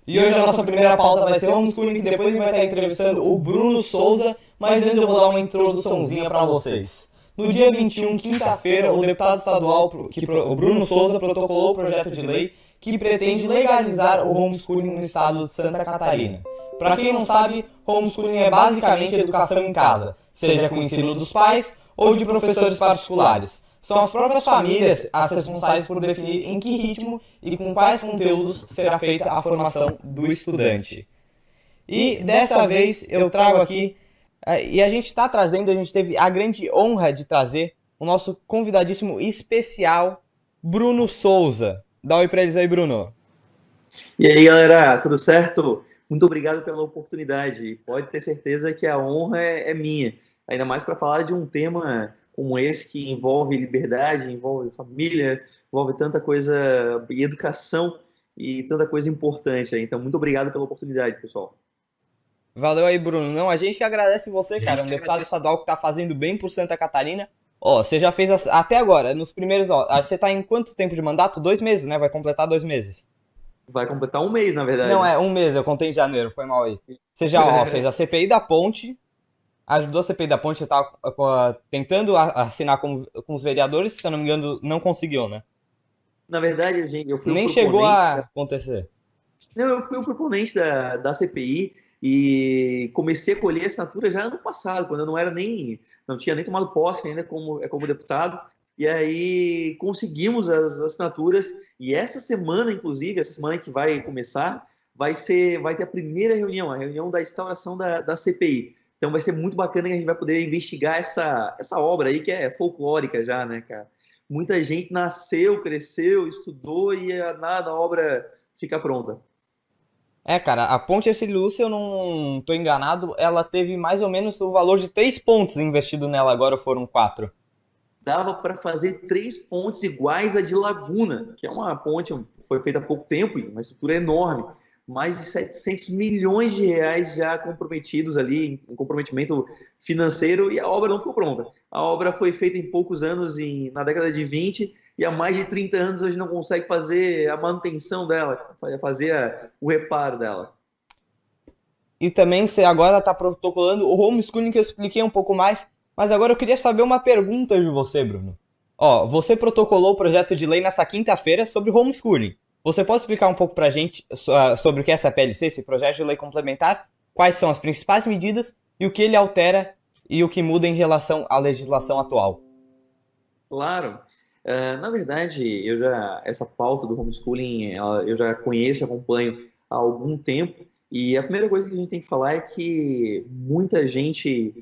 E hoje a nossa primeira pauta vai ser homeschooling, que depois a gente vai estar entrevistando o Bruno Souza, mas antes eu vou dar uma introduçãozinha para vocês. No dia 21, quinta-feira, o deputado estadual, o Bruno Souza, protocolou o projeto de lei que pretende legalizar o homeschooling no estado de Santa Catarina. Para quem não sabe, homeschooling é basicamente educação em casa, seja com o ensino dos pais ou de professores particulares. São as próprias famílias as responsáveis por definir em que ritmo e com quais conteúdos será feita a formação do estudante. E dessa vez eu trago aqui, e a gente teve a grande honra de trazer o nosso convidadíssimo especial, Bruno Souza. Dá um oi pra eles aí, Bruno. E aí, galera, tudo certo? Muito obrigado pela oportunidade. Pode ter certeza que a honra é minha. Ainda mais para falar de um tema como esse que envolve liberdade, envolve família, envolve tanta coisa e educação e tanta coisa importante. Então, muito obrigado pela oportunidade, pessoal. Valeu aí, Bruno. Não, a gente que agradece você, cara, um deputado estadual que tá fazendo bem por Santa Catarina. Ó, você já fez até agora, nos primeiros, ó, você tá em quanto tempo de mandato? 2 meses, né? Vai completar 2 meses. Vai completar um mês, na Não, verdade. é 1 mês, eu contei em janeiro, foi mal aí. Você já, ó, fez a CPI da ponte, ajudou a CPI da ponte, você tava tentando assinar com os vereadores, se eu não me engano, não conseguiu, né? Na verdade, gente, eu fui o Nem chegou proponente. a acontecer. Não, eu fui o proponente da CPI e comecei a colher assinatura já ano passado, quando eu não tinha nem tomado posse ainda como deputado. E aí conseguimos as assinaturas e essa semana, inclusive, essa semana que vai começar, vai ter a reunião da instauração da CPI. Então vai ser muito bacana que a gente vai poder investigar essa obra aí que é folclórica já, né, cara? Muita gente nasceu, cresceu, estudou e nada, a obra fica pronta. É, cara, a ponte Ercílio, se eu não tô enganado, ela teve mais ou menos o valor de 3 pontos investido nela, agora foram 4. Dava para fazer 3 pontes iguais à de Laguna, que é uma ponte que foi feita há pouco tempo, uma estrutura enorme. Mais de 700 milhões de reais já comprometidos ali, em comprometimento financeiro, e a obra não ficou pronta. A obra foi feita em poucos anos, na década de 20, e há mais de 30 anos a gente não consegue fazer a manutenção dela, fazer o reparo dela. E também você agora tá protocolando o homeschooling que eu expliquei um pouco mais, mas agora eu queria saber uma pergunta de você, Bruno. Ó, você protocolou o projeto de lei nessa quinta-feira sobre homeschooling. Você pode explicar um pouco pra gente sobre o que é essa PLC, esse projeto de lei complementar? Quais são as principais medidas e o que ele altera e o que muda em relação à legislação atual? Claro. Na verdade, essa pauta do homeschooling, eu já conheço, acompanho há algum tempo, e a primeira coisa que a gente tem que falar é que muita gente,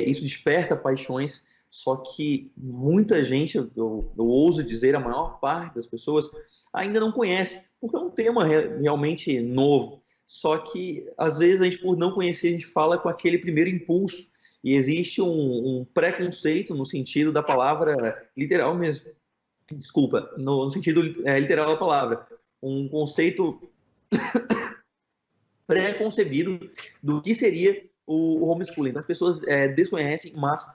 isso desperta paixões, só que muita gente, eu ouso dizer, a maior parte das pessoas ainda não conhece, porque é um tema realmente novo. Só que, às vezes, a gente, por não conhecer, a gente fala com aquele primeiro impulso, e existe um preconceito no sentido da palavra literal mesmo. Desculpa, no sentido literal da palavra. Um conceito pré-concebido do que seria o homeschooling. Então, as pessoas desconhecem, mas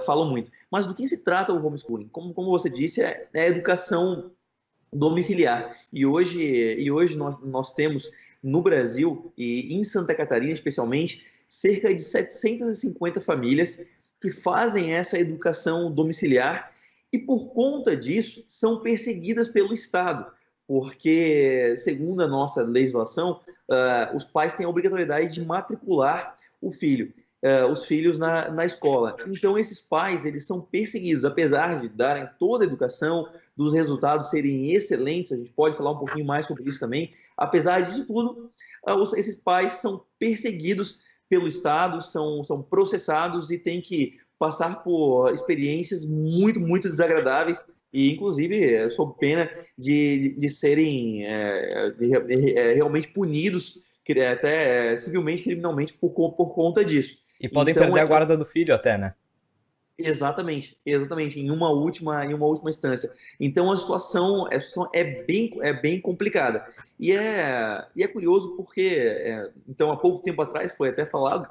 falam muito. Mas do que se trata o homeschooling? Como você disse, é educação domiciliar. E hoje nós temos no Brasil e em Santa Catarina especialmente cerca de 750 famílias que fazem essa educação domiciliar e por conta disso são perseguidas pelo Estado, porque segundo a nossa legislação os pais têm a obrigatoriedade de matricular os filhos na escola. Então, esses pais, eles são perseguidos, apesar de darem toda a educação, dos resultados serem excelentes, a gente pode falar um pouquinho mais sobre isso também, apesar disso tudo, esses pais são perseguidos pelo Estado, são processados e têm que passar por experiências muito, muito desagradáveis e, inclusive, sob pena de serem realmente punidos, até civilmente, criminalmente, por conta disso. E podem Então, perder a guarda do filho até, né? exatamente, em uma última instância. Então a situação é bem complicada. E é curioso porque, então há pouco tempo atrás foi até falado,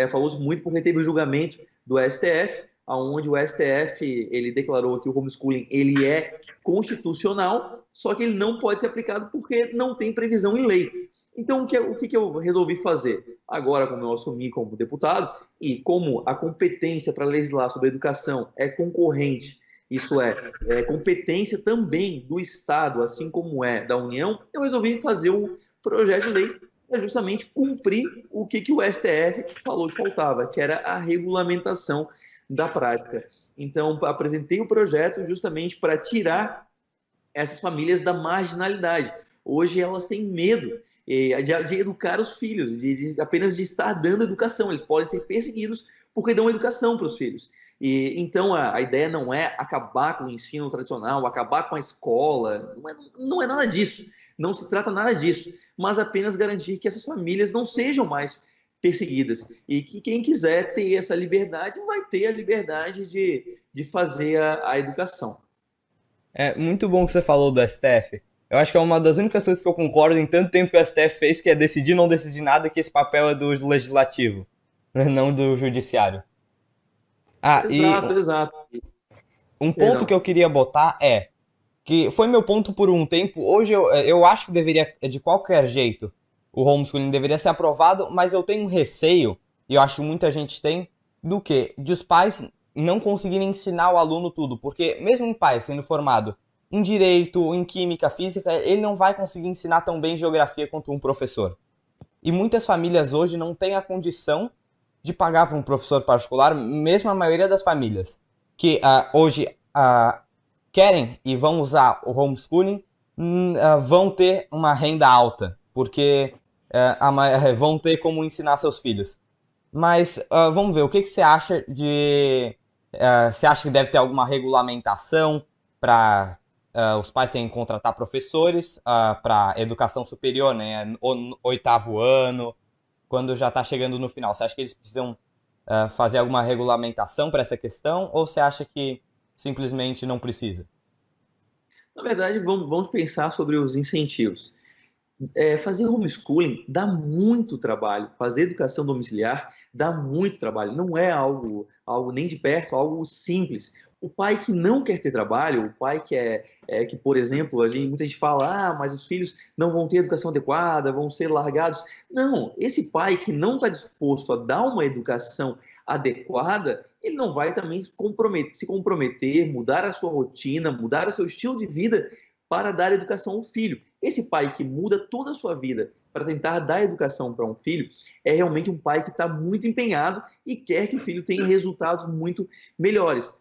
falou-se muito porque teve o julgamento do STF, onde o STF ele declarou que o homeschooling ele é constitucional, só que ele não pode ser aplicado porque não tem previsão em lei. Então, o que eu resolvi fazer? Agora, como eu assumi como deputado, e como a competência para legislar sobre a educação é concorrente, isso é competência também do Estado, assim como é da União, eu resolvi fazer um projeto de lei para justamente cumprir o que o STF falou que faltava, que era a regulamentação da prática. Então, apresentei o projeto justamente para tirar essas famílias da marginalidade. Hoje elas têm medo de educar os filhos, apenas de estar dando educação. Eles podem ser perseguidos porque dão educação para os filhos. Então a ideia não é acabar com o ensino tradicional, acabar com a escola, não é nada disso. Não se trata nada disso, mas apenas garantir que essas famílias não sejam mais perseguidas e que quem quiser ter essa liberdade vai ter a liberdade de fazer a educação. É muito bom que você falou do STF. Eu acho que é uma das únicas coisas que eu concordo em tanto tempo que o STF fez, que é decidir não decidir nada, que esse papel é do legislativo, não do judiciário. Ah, e Exato, exato. um ponto que Perdão. eu queria botar é que foi meu ponto por um tempo. Hoje eu acho que deveria, de qualquer jeito, o homeschooling deveria ser aprovado, mas eu tenho um receio, e eu acho que muita gente tem, do que? De os pais não conseguirem ensinar o aluno tudo. Porque mesmo um pai sendo formado em direito, em química, física, ele não vai conseguir ensinar tão bem geografia quanto um professor. E muitas famílias hoje não têm a condição de pagar para um professor particular, mesmo a maioria das famílias que hoje querem e vão usar o homeschooling vão ter uma renda alta, porque vão ter como ensinar seus filhos. Mas vamos ver, o que você acha de. Você acha que deve ter alguma regulamentação para os pais terem que contratar professores para educação superior, né? Oitavo ano, quando já está chegando no final? Você acha que eles precisam fazer alguma regulamentação para essa questão ou você acha que simplesmente não precisa? Na verdade, vamos pensar sobre os incentivos. Fazer homeschooling dá muito trabalho. Fazer educação domiciliar dá muito trabalho. Não é algo nem de perto, algo simples. O pai que não quer ter trabalho, o pai que, por exemplo, muita gente fala, mas os filhos não vão ter educação adequada, vão ser largados. Não, esse pai que não está disposto a dar uma educação adequada, ele não vai também se comprometer, mudar a sua rotina, mudar o seu estilo de vida para dar educação ao filho. Esse pai que muda toda a sua vida para tentar dar educação para um filho é realmente um pai que está muito empenhado e quer que o filho tenha resultados muito melhores.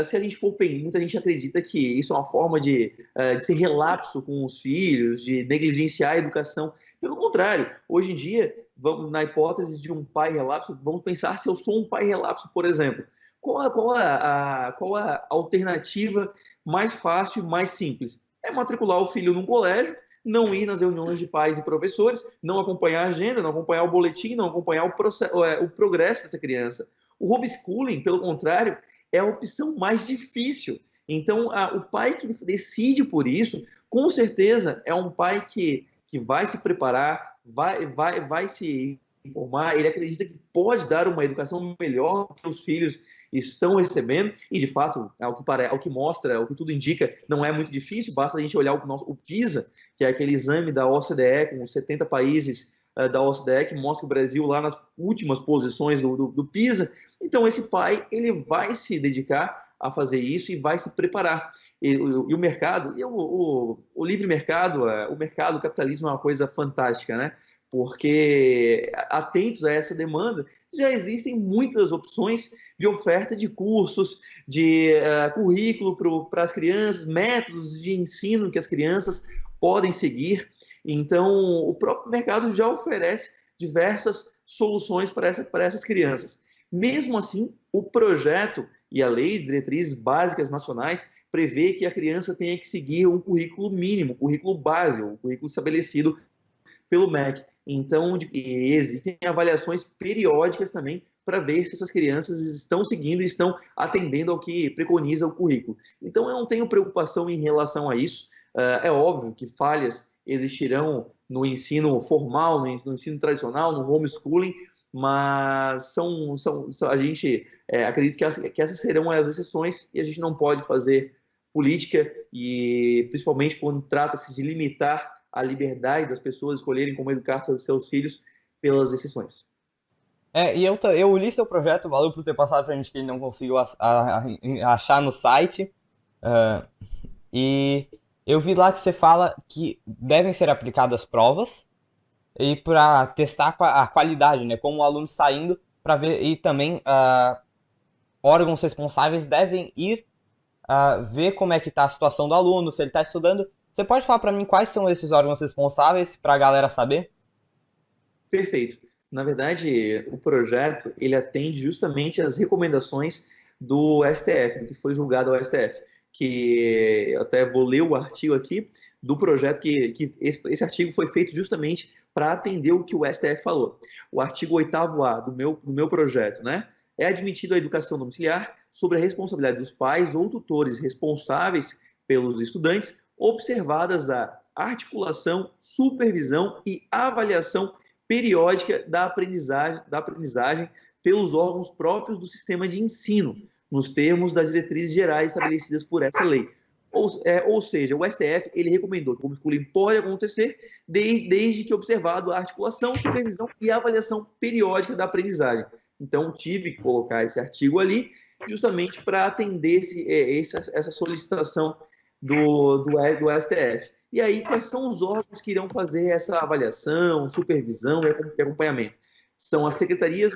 Se a gente for bem, muita gente acredita que isso é uma forma de ser relapso com os filhos, de negligenciar a educação. Pelo contrário, hoje em dia, vamos na hipótese de um pai relapso, vamos pensar se eu sou um pai relapso, por exemplo. Qual a alternativa mais fácil e mais simples? É matricular o filho num colégio, não ir nas reuniões de pais e professores, não acompanhar a agenda, não acompanhar o boletim, não acompanhar o progresso dessa criança. O homeschooling, pelo contrário, é a opção mais difícil. Então, o pai que decide por isso, com certeza é um pai que vai se preparar, vai se informar, ele acredita que pode dar uma educação melhor que os filhos estão recebendo, e de fato, ao que mostra, ao que tudo indica, não é muito difícil, basta a gente olhar o PISA, que é aquele exame da OCDE, com os 70 países da OCDE, que mostra o Brasil lá nas últimas posições do PISA. Então, esse pai, ele vai se dedicar a fazer isso e vai se preparar. E o mercado, o livre mercado, o mercado, o capitalismo é uma coisa fantástica, né? Porque atentos a essa demanda, já existem muitas opções de oferta de cursos, de currículo para as crianças, métodos de ensino que as crianças podem seguir. Então, o próprio mercado já oferece diversas soluções para essas crianças. Mesmo assim, o projeto e a Lei de Diretrizes Básicas Nacionais prevê que a criança tenha que seguir um currículo mínimo, um currículo básico, um currículo estabelecido pelo MEC. Então, existem avaliações periódicas também para ver se essas crianças estão seguindo e estão atendendo ao que preconiza o currículo. Então, eu não tenho preocupação em relação a isso. É óbvio que falhas existirão no ensino formal, no ensino tradicional, no homeschooling, mas a gente acredita que essas serão as exceções e a gente não pode fazer política, e principalmente quando trata-se de limitar a liberdade das pessoas escolherem como educar seus filhos pelas exceções. Eu li seu projeto, valeu por ter passado pra gente que ele não conseguiu achar no site. ah, e eu vi lá que você fala que devem ser aplicadas provas e para testar a qualidade, né? Como o aluno está indo para ver e também órgãos responsáveis devem ir ver como é que está a situação do aluno, se ele está estudando. Você pode falar para mim quais são esses órgãos responsáveis para a galera saber? Perfeito. Na verdade, o projeto ele atende justamente às recomendações do STF, do que foi julgado ao STF. Que eu até vou ler o artigo aqui do projeto, que esse artigo foi feito justamente para atender o que o STF falou. O artigo 8º-A do meu projeto, né? É admitido a educação domiciliar sobre a responsabilidade dos pais ou tutores responsáveis pelos estudantes, observadas a articulação, supervisão e avaliação periódica da aprendizagem pelos órgãos próprios do sistema de ensino, nos termos das diretrizes gerais estabelecidas por essa lei. Ou seja, o STF ele recomendou que o homeschooling pode acontecer desde que observado a articulação, supervisão e avaliação periódica da aprendizagem. Então, tive que colocar esse artigo ali justamente para atender essa solicitação do STF. E aí, quais são os órgãos que irão fazer essa avaliação, supervisão e acompanhamento? São as secretarias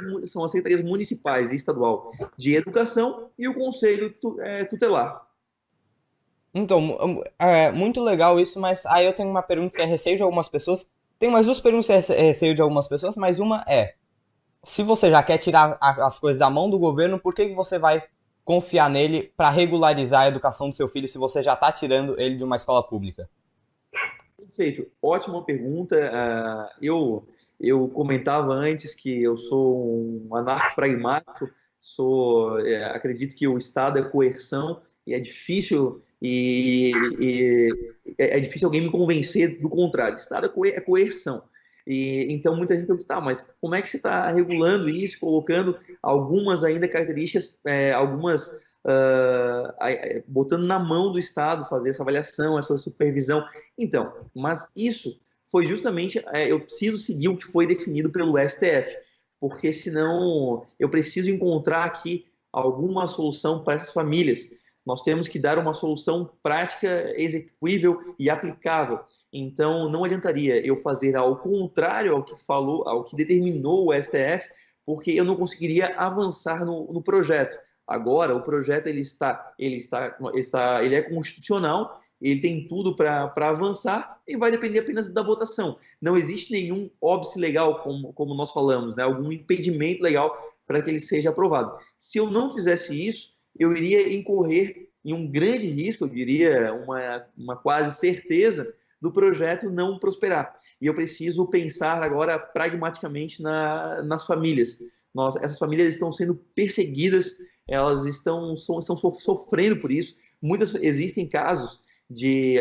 municipais e estadual de educação e o conselho tutelar. Então, é muito legal isso, mas aí eu tenho uma pergunta que é receio de algumas pessoas. Tem mais duas perguntas que é receio de algumas pessoas, mas uma é: se você já quer tirar as coisas da mão do governo, por que você vai confiar nele para regularizar a educação do seu filho se você já está tirando ele de uma escola pública? Perfeito, ótima pergunta. Eu comentava antes que eu sou um anarco-pragmático, acredito que o Estado é coerção e é difícil é difícil alguém me convencer do contrário. O Estado é coerção. Então muita gente pergunta, tá, mas como é que você está regulando isso, colocando algumas ainda características, botando na mão do Estado fazer essa avaliação, essa supervisão. Então, mas isso foi justamente, eu preciso seguir o que foi definido pelo STF, porque senão eu preciso encontrar aqui alguma solução para essas famílias. Nós temos que dar uma solução prática, execuível e aplicável. Então, não adiantaria eu fazer ao contrário ao que determinou o STF, porque eu não conseguiria avançar no projeto. Agora, o projeto ele é constitucional, ele tem tudo para avançar e vai depender apenas da votação. Não existe nenhum óbice legal, como nós falamos, né? Algum impedimento legal para que ele seja aprovado. Se eu não fizesse isso, eu iria incorrer em um grande risco, eu diria uma quase certeza, do projeto não prosperar. E eu preciso pensar agora pragmaticamente nas famílias. Essas famílias estão sendo perseguidas, elas estão sofrendo por isso. Existem casos de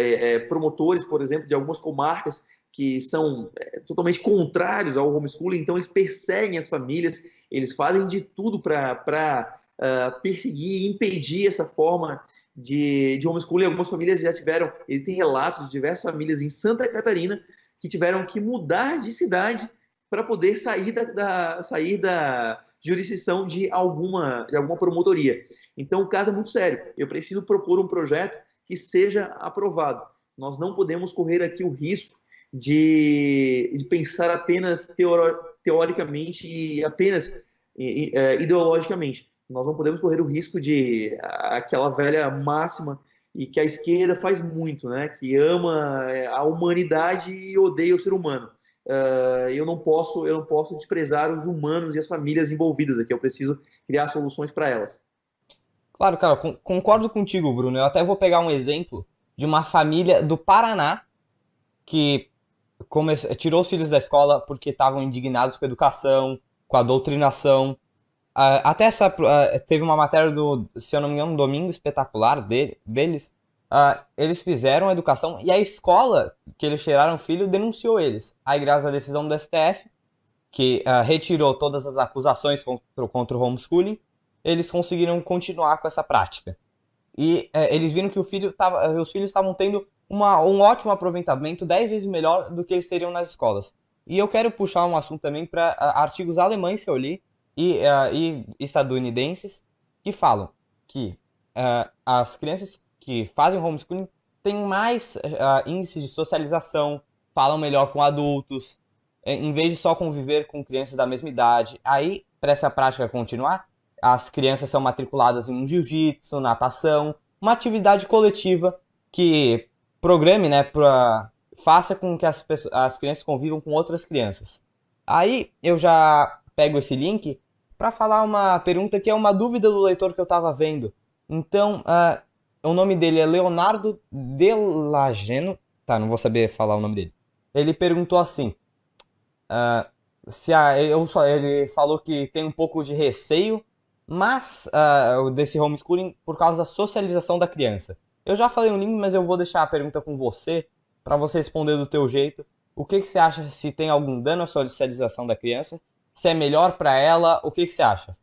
promotores, por exemplo, de algumas comarcas que são totalmente contrários ao homeschooling, então eles perseguem as famílias, eles fazem de tudo para perseguir e impedir essa forma de homeschooling. Algumas famílias existem relatos de diversas famílias em Santa Catarina que tiveram que mudar de cidade para poder sair da jurisdição de alguma promotoria. Então, o caso é muito sério. Eu preciso propor um projeto que seja aprovado. Nós não podemos correr aqui o risco de pensar apenas teoricamente e apenas ideologicamente. Nós não podemos correr o risco de aquela velha máxima e que a esquerda faz muito, né? Que ama a humanidade e odeia o ser humano. Eu não posso desprezar os humanos e as famílias envolvidas aqui. Eu preciso criar soluções para elas. Claro, cara, concordo contigo, Bruno. Eu até vou pegar um exemplo de uma família do Paraná que tirou os filhos da escola porque estavam indignados com a educação, com a doutrinação. Teve uma matéria se eu não me engano, um Domingo Espetacular deles. Eles fizeram a educação e a escola que eles tiraram o filho denunciou eles. Aí, graças à decisão do STF, que retirou todas as acusações contra o homeschooling, eles conseguiram continuar com essa prática. E eles viram que os filhos estavam tendo um ótimo aproveitamento, 10 vezes melhor do que eles teriam nas escolas. E eu quero puxar um assunto também para artigos alemães que eu li e estadunidenses que falam que as crianças que fazem homeschooling têm mais índice de socialização, falam melhor com adultos, em vez de só conviver com crianças da mesma idade. Aí, para essa prática continuar, as crianças são matriculadas em um jiu-jitsu, natação, uma atividade coletiva que programe, né, faça com que as crianças convivam com outras crianças. Aí eu já pego esse link para falar uma pergunta que é uma dúvida do leitor que eu estava vendo. Então, o nome dele é Leonardo Delageno. Tá, não vou saber falar o nome dele. Ele perguntou assim: ele falou que tem um pouco de receio, mas desse homeschooling por causa da socialização da criança. Eu já falei no link, mas eu vou deixar a pergunta com você, para você responder do teu jeito. O que você acha, se tem algum dano à socialização da criança? Se é melhor para ela, o que você acha?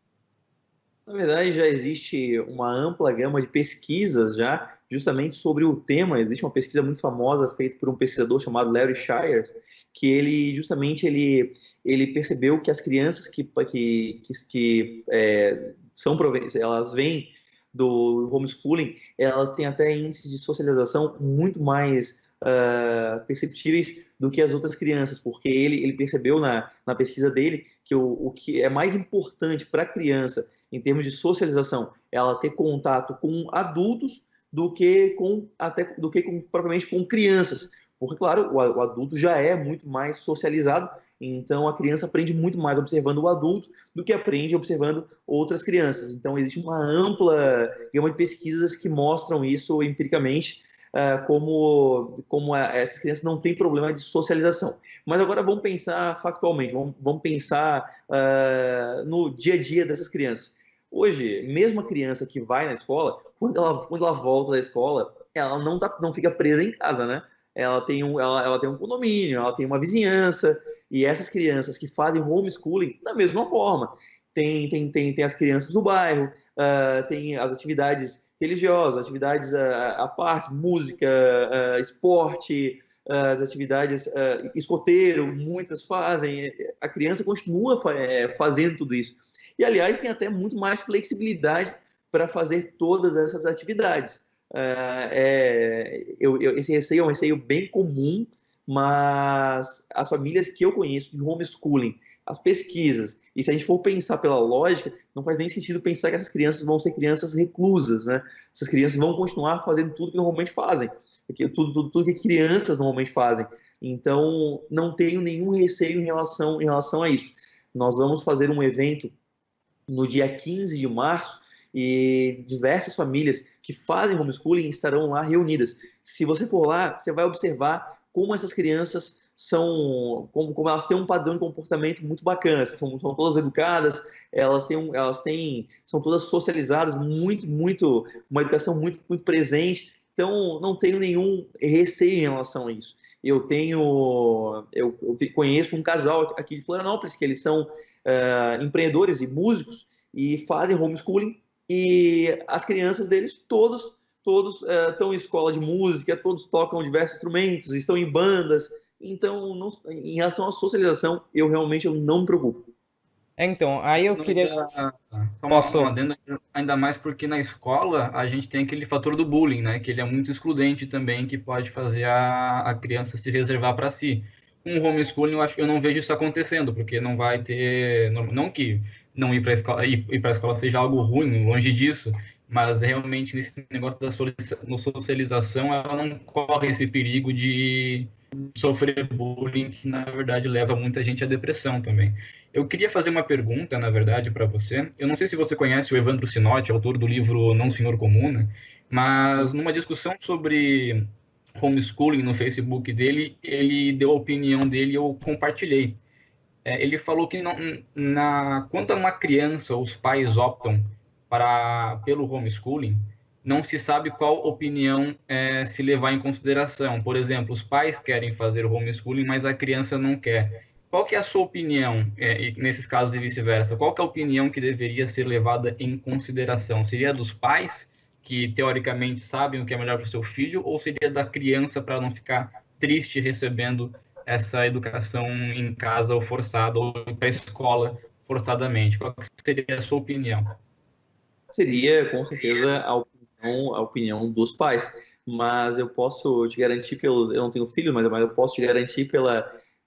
Na verdade, já existe uma ampla gama de pesquisas já justamente sobre o tema. Existe uma pesquisa muito famosa feita por um pesquisador chamado Larry Shires, que ele percebeu que as crianças elas vêm do homeschooling, elas têm até índices de socialização muito mais perceptíveis do que as outras crianças, porque ele percebeu na pesquisa dele que o que é mais importante para a criança em termos de socialização, ela ter contato com adultos propriamente com crianças. Porque, claro, o adulto já é muito mais socializado, então a criança aprende muito mais observando o adulto do que aprende observando outras crianças. Então, existe uma ampla gama de pesquisas que mostram isso empiricamente, como essas crianças não têm problema de socialização. Mas agora vamos pensar factualmente, vamos pensar no dia a dia dessas crianças. Hoje, mesmo a criança que vai na escola, quando ela volta da escola, ela não fica presa em casa, né? Ela tem um condomínio, ela tem uma vizinhança, e essas crianças que fazem homeschooling, da mesma forma. Tem as crianças do bairro, tem as atividades religiosas, atividades à parte, música, esporte, as atividades escoteiro, muitas fazem. A criança continua fazendo tudo isso. E, aliás, tem até muito mais flexibilidade para fazer todas essas atividades. Esse receio é um receio bem comum, mas as famílias que eu conheço de homeschooling, as pesquisas, e se a gente for pensar pela lógica, não faz nem sentido pensar que essas crianças vão ser crianças reclusas, né? Essas crianças vão continuar fazendo tudo que normalmente fazem, tudo que crianças normalmente fazem. Então, não tenho nenhum receio em relação a isso. Nós vamos fazer um evento no dia 15 de março, e diversas famílias que fazem homeschooling estarão lá reunidas. Se você for lá, você vai observar como essas crianças como elas têm um padrão de comportamento muito bacana, são todas educadas, são todas socializadas, uma educação muito presente. Então, não tenho nenhum receio em relação a isso. Eu conheço um casal aqui de Florianópolis, que eles são empreendedores e músicos, e fazem homeschooling, e as crianças deles, todos estão em escola de música, todos tocam diversos instrumentos, estão em bandas. Então, em relação à socialização, eu realmente não me preocupo. Então, aí eu queria... Só Posso... um adendo, ainda mais porque na escola a gente tem aquele fator do bullying, né? Que ele é muito excludente também, que pode fazer a criança se reservar para si. Com o homeschooling, eu não vejo isso acontecendo, porque não vai ter... Não que não ir para a escola seja algo ruim, longe disso, mas realmente nesse negócio da socialização, ela não corre esse perigo de sofrer bullying, que na verdade leva muita gente à depressão também. Eu queria fazer uma pergunta, na verdade, para você. Eu não sei se você conhece o Evandro Sinotti, autor do livro Não Senhor Comum, né? Mas numa discussão sobre homeschooling no Facebook dele, ele deu a opinião dele e eu compartilhei. Ele falou que quando uma criança os pais optam pelo homeschooling, não se sabe qual opinião se levar em consideração. Por exemplo, os pais querem fazer o homeschooling, mas a criança não quer. Qual que é a sua opinião, e nesses casos e vice-versa? Qual que é a opinião que deveria ser levada em consideração? Seria a dos pais, que teoricamente sabem o que é melhor para o seu filho, ou seria da criança para não ficar triste recebendo essa educação em casa ou forçada, ou para a escola forçadamente? Qual que seria a sua opinião? Seria, com certeza, a opinião dos pais. Mas eu posso te garantir, eu não tenho filho, mas eu posso te garantir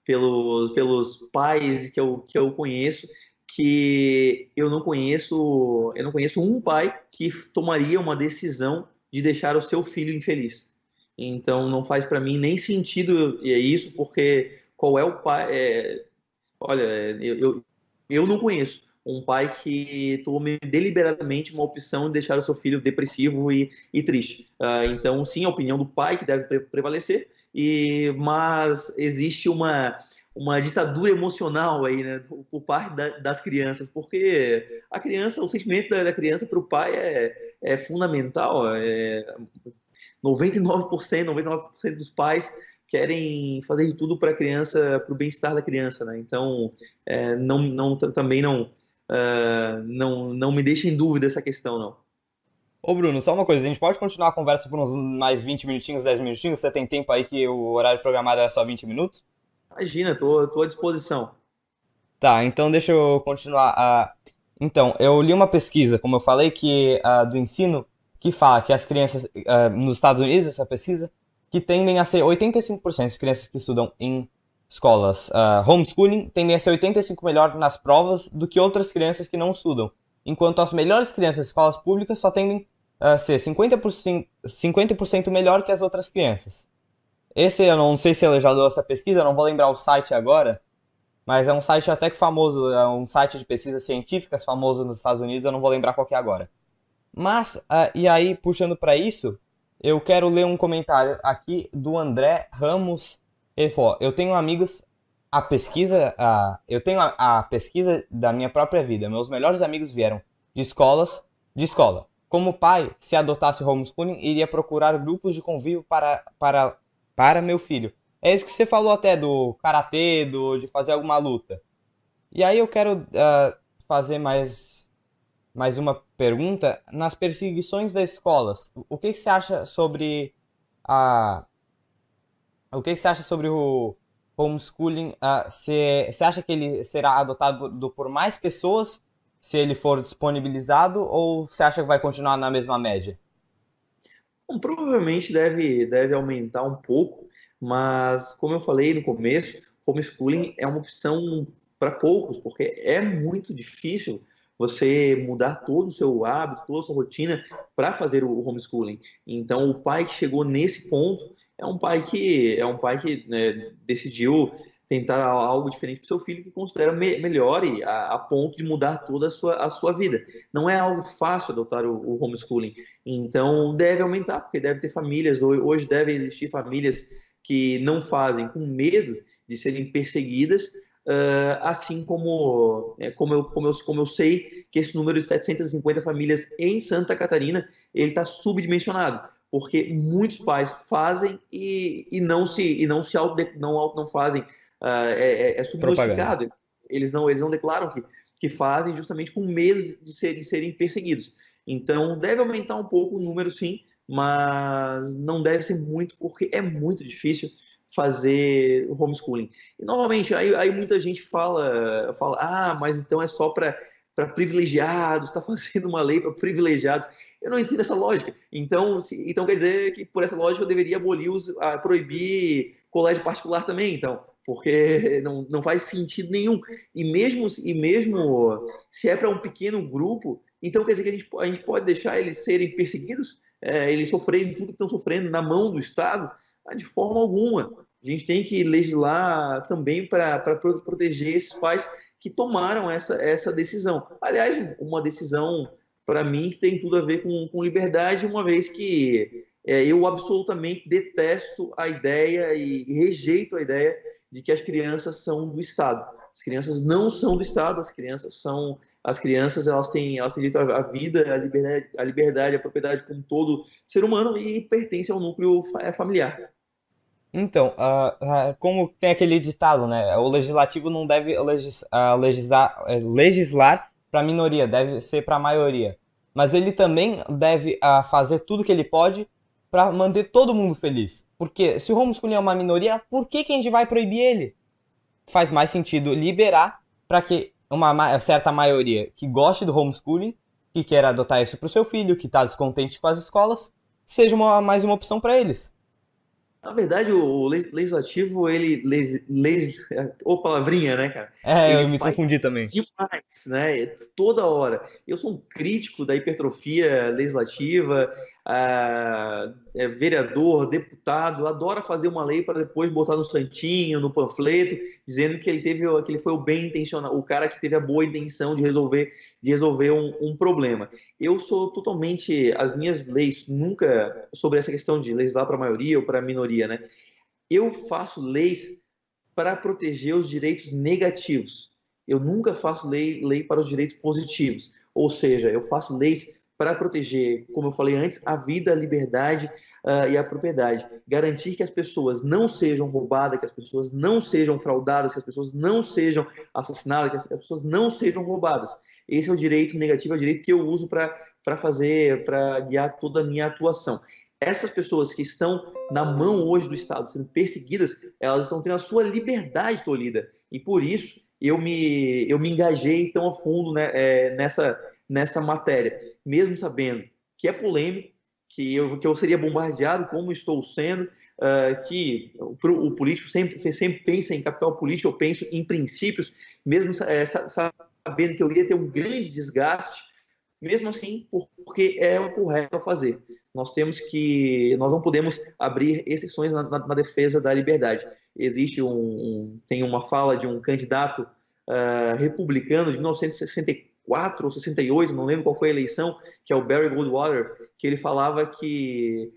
pelos pais que eu conheço, que eu não conheço um pai que tomaria uma decisão de deixar o seu filho infeliz. Então, não faz para mim nem sentido isso, porque qual é o pai? Olha, eu não conheço um pai que tome deliberadamente uma opção de deixar o seu filho depressivo e triste. Então, sim, a opinião do pai que deve prevalecer, mas existe uma ditadura emocional aí, né, por parte das crianças, porque a criança, o sentimento da criança para o pai é fundamental. 99% dos pais querem fazer de tudo para a criança, para o bem-estar da criança, né? Então, também não me deixa em dúvida essa questão, não. Ô Bruno, só uma coisa, a gente pode continuar a conversa por uns mais 20 minutinhos, 10 minutinhos? Você tem tempo aí que o horário programado é só 20 minutos? Imagina, tô à disposição. Tá, então deixa eu continuar. Então, eu li uma pesquisa, como eu falei, do ensino, que fala que as crianças, nos Estados Unidos, essa pesquisa, que tendem a ser 85% das crianças que estudam em escolas homeschooling, tendem a ser 85% melhor nas provas do que outras crianças que não estudam. Enquanto as melhores crianças das escolas públicas só tendem a ser 50% melhor que as outras crianças. Esse, eu não sei se ele já deu essa pesquisa, eu não vou lembrar o site agora, mas é um site até que famoso, é um site de pesquisas científicas famoso nos Estados Unidos, eu não vou lembrar qual que é agora. Mas, e aí, puxando para isso, eu quero ler um comentário aqui do André Ramos. Ele falou, eu tenho amigos, eu tenho a pesquisa da minha própria vida. Meus melhores amigos vieram de escola. Como pai, se adotasse o homeschooling, iria procurar grupos de convívio para meu filho. É isso que você falou até do karatê, de fazer alguma luta. E aí eu quero fazer mais uma pergunta. Nas perseguições das escolas, o que você acha sobre o que você acha sobre o homeschooling? Você acha que ele será adotado por mais pessoas se ele for disponibilizado ou você acha que vai continuar na mesma média? Bom, provavelmente deve aumentar um pouco, mas como eu falei no começo, homeschooling é uma opção para poucos, porque é muito difícil você mudar todo o seu hábito, toda a sua rotina para fazer o homeschooling. Então, o pai que chegou nesse ponto é um pai que né, decidiu tentar algo diferente para o seu filho que considera melhor e a ponto de mudar toda a sua vida. Não é algo fácil adotar o homeschooling. Então, deve aumentar, porque deve ter famílias, hoje deve existir famílias que não fazem com medo de serem perseguidas, assim como eu sei que esse número de 750 famílias em Santa Catarina, ele está subdimensionado, porque muitos pais fazem e não fazem, Propaganda. subnotificado, eles não declaram que fazem justamente com medo de serem perseguidos. Então, deve aumentar um pouco o número, sim, mas não deve ser muito, porque é muito difícil fazer homeschooling. E, novamente, aí muita gente fala, mas então é só para privilegiados, está fazendo uma lei para privilegiados. Eu não entendo essa lógica. Então quer dizer que, por essa lógica, eu deveria proibir colégio particular também, então, porque não faz sentido nenhum. E mesmo se é para um pequeno grupo, então quer dizer que a gente pode deixar eles serem perseguidos, eles sofrerem tudo que estão sofrendo na mão do Estado? De forma alguma. A gente tem que legislar também para proteger esses pais que tomaram essa decisão. Aliás, uma decisão, para mim, que tem tudo a ver com liberdade, uma vez que eu absolutamente detesto a ideia e rejeito a ideia de que as crianças são do Estado. As crianças não são do Estado, as crianças elas têm direito à vida, à liberdade, à propriedade como todo ser humano e pertencem ao núcleo familiar. Então, como tem aquele ditado, né? O legislativo não deve legislar para a minoria, deve ser para a maioria. mas ele também deve fazer tudo que ele pode para manter todo mundo feliz. Porque se o homeschooling é uma minoria, por que que a gente vai proibir ele? Faz mais sentido liberar para que uma certa maioria que goste do homeschooling, que queira adotar isso para o seu filho, que está descontente com as escolas, seja mais uma opção para eles. Na verdade, o legislativo, ô palavrinha, né, cara? Eu Ele me faz confundi também. demais, né? Toda hora. Eu sou um crítico da hipertrofia legislativa, vereador, deputado, adora fazer uma lei para depois botar no santinho, no panfleto, dizendo que que ele foi o bem intencionado, o cara que teve a boa intenção de resolver um problema. Eu sou totalmente, as minhas leis nunca sobre essa questão de legislar para a maioria ou para a minoria, né? Eu faço leis para proteger os direitos negativos. Eu nunca faço lei para os direitos positivos. Ou seja, eu faço leis para proteger, como eu falei antes, a vida, a liberdade e a propriedade. Garantir que as pessoas não sejam roubadas, que as pessoas não sejam fraudadas, que as pessoas não sejam assassinadas, que as pessoas não sejam roubadas. Esse é o direito negativo, é o direito que eu uso para guiar toda a minha atuação. Essas pessoas que estão na mão hoje do Estado, sendo perseguidas, elas estão tendo a sua liberdade tolhida. E por isso eu me engajei tão a fundo, né, nessa matéria, mesmo sabendo que é polêmico, que eu seria bombardeado, como estou sendo, que o político sempre pensa em capital político, eu penso em princípios, mesmo sabendo que eu iria ter um grande desgaste. Mesmo assim, porque é o correto a fazer. Nós não podemos abrir exceções na defesa da liberdade. Existe tem uma fala de um candidato republicano de 1964 ou 68, não lembro qual foi a eleição, que é o Barry Goldwater, que ele falava que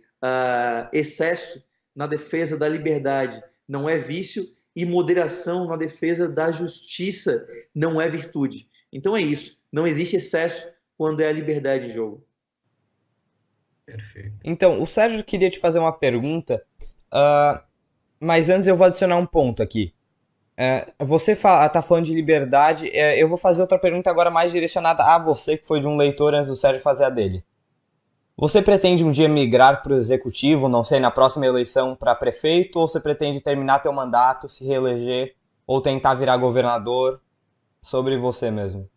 excesso na defesa da liberdade não é vício e moderação na defesa da justiça não é virtude. Então é isso. Não existe excesso quando é a liberdade em jogo. Perfeito. Então, o Sérgio queria te fazer uma pergunta, mas antes eu vou adicionar um ponto aqui. Você tá falando de liberdade, eu vou fazer outra pergunta agora mais direcionada a você, que foi de um leitor, antes do Sérgio fazer a dele. Você pretende um dia migrar para o executivo, não sei, na próxima eleição para prefeito, ou você pretende terminar teu mandato, se reeleger, ou tentar virar governador? Sobre você mesmo.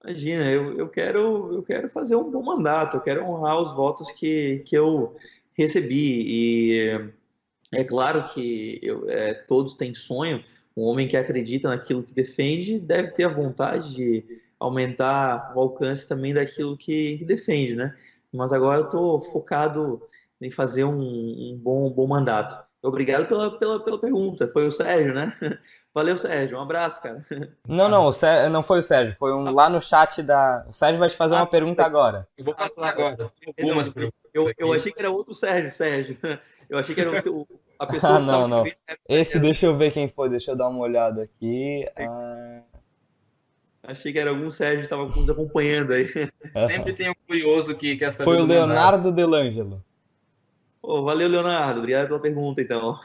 Imagina, eu quero fazer um bom mandato, eu quero honrar os votos que eu recebi. E é claro que todos têm sonho, um homem que acredita naquilo que defende deve ter a vontade de aumentar o alcance também daquilo que defende, né? Mas agora eu estou focado em fazer um bom mandato. Obrigado pela pergunta, foi o Sérgio, né? Valeu, Sérgio, um abraço, cara. Não, não foi o Sérgio, foi lá no chat da... O Sérgio vai te fazer uma pergunta agora. Eu vou passar agora. Algumas perguntas eu achei que era outro Sérgio. Eu achei que era a pessoa que estava não. escrevendo. Esse, deixa eu ver quem foi, deixa eu dar uma olhada aqui. Achei que era algum Sérgio que estava nos acompanhando aí. Sempre tem um curioso que quer saber. Foi o Leonardo Delangelo. Valeu, Leonardo. Obrigado pela pergunta, então.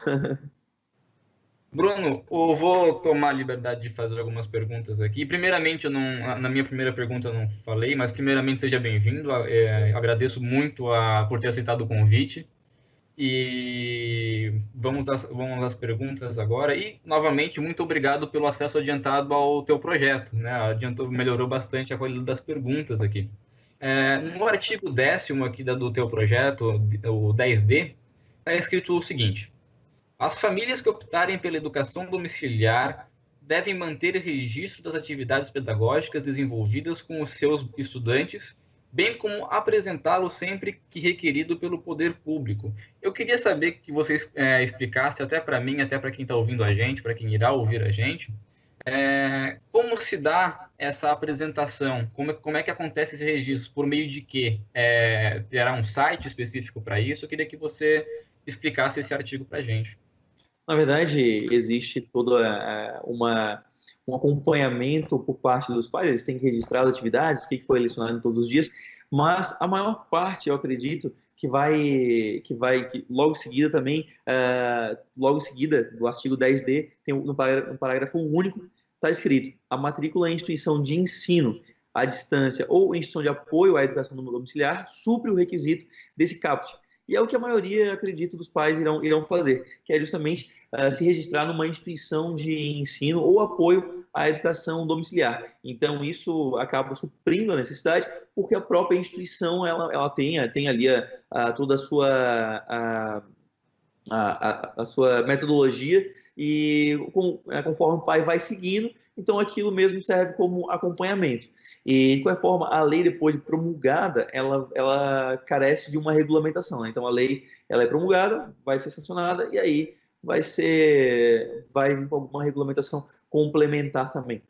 Bruno, eu vou tomar a liberdade de fazer algumas perguntas aqui. Primeiramente, na minha primeira pergunta eu não falei, mas primeiramente seja bem-vindo. Agradeço muito por ter aceitado o convite. E vamos às perguntas agora. E, novamente, muito obrigado pelo acesso adiantado ao teu projeto, né? Melhorou bastante a qualidade das perguntas aqui. No artigo 10º aqui do teu projeto, o 10D, está escrito o seguinte: as famílias que optarem pela educação domiciliar devem manter registro das atividades pedagógicas desenvolvidas com os seus estudantes, bem como apresentá-lo sempre que requerido pelo poder público. Eu queria saber que você explicasse, até para mim, até para quem está ouvindo a gente, para quem irá ouvir a gente, como se dá essa apresentação? Como é que acontece esse registro? Por meio de quê? Terá um site específico para isso? Eu queria que você explicasse esse artigo para a gente. Na verdade, existe todo um acompanhamento por parte dos pais, eles têm que registrar as atividades, o que foi lecionado todos os dias, mas a maior parte, eu acredito, que logo em seguida também, logo em seguida do artigo 10D, tem no parágrafo único, está escrito: a matrícula é instituição de ensino, à distância ou em instituição de apoio à educação domiciliar, supre o requisito desse CAPT. E é o que a maioria, acredito, dos pais irão fazer, que é justamente se registrar numa instituição de ensino ou apoio à educação domiciliar. Então, isso acaba suprindo a necessidade, porque a própria instituição ela tem ali toda a sua metodologia e conforme o pai vai seguindo, então aquilo mesmo serve como acompanhamento. E, de qualquer forma, a lei, depois de promulgada, ela carece de uma regulamentação, né? Então, a lei ela é promulgada, vai ser sancionada, e aí vai vir com alguma regulamentação complementar também.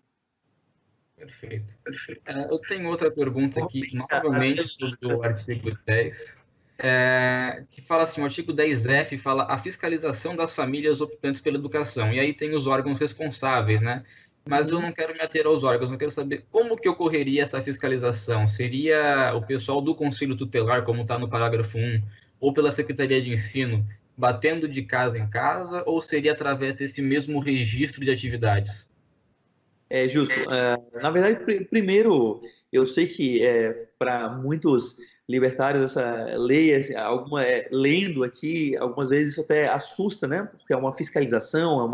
Perfeito. Eu tenho outra pergunta aqui, novamente sobre o artigo 10, que fala assim, o artigo 10F fala a fiscalização das famílias optantes pela educação, e aí tem os órgãos responsáveis, né? Mas eu não quero me ater aos órgãos, eu quero saber como que ocorreria essa fiscalização. Seria o pessoal do Conselho Tutelar, como está no parágrafo 1, ou pela Secretaria de Ensino, batendo de casa em casa, ou seria através desse mesmo registro de atividades? É justo. Na verdade, primeiro, eu sei que para muitos libertários essa lei, assim, lendo aqui, algumas vezes isso até assusta, né? Porque é uma fiscalização, é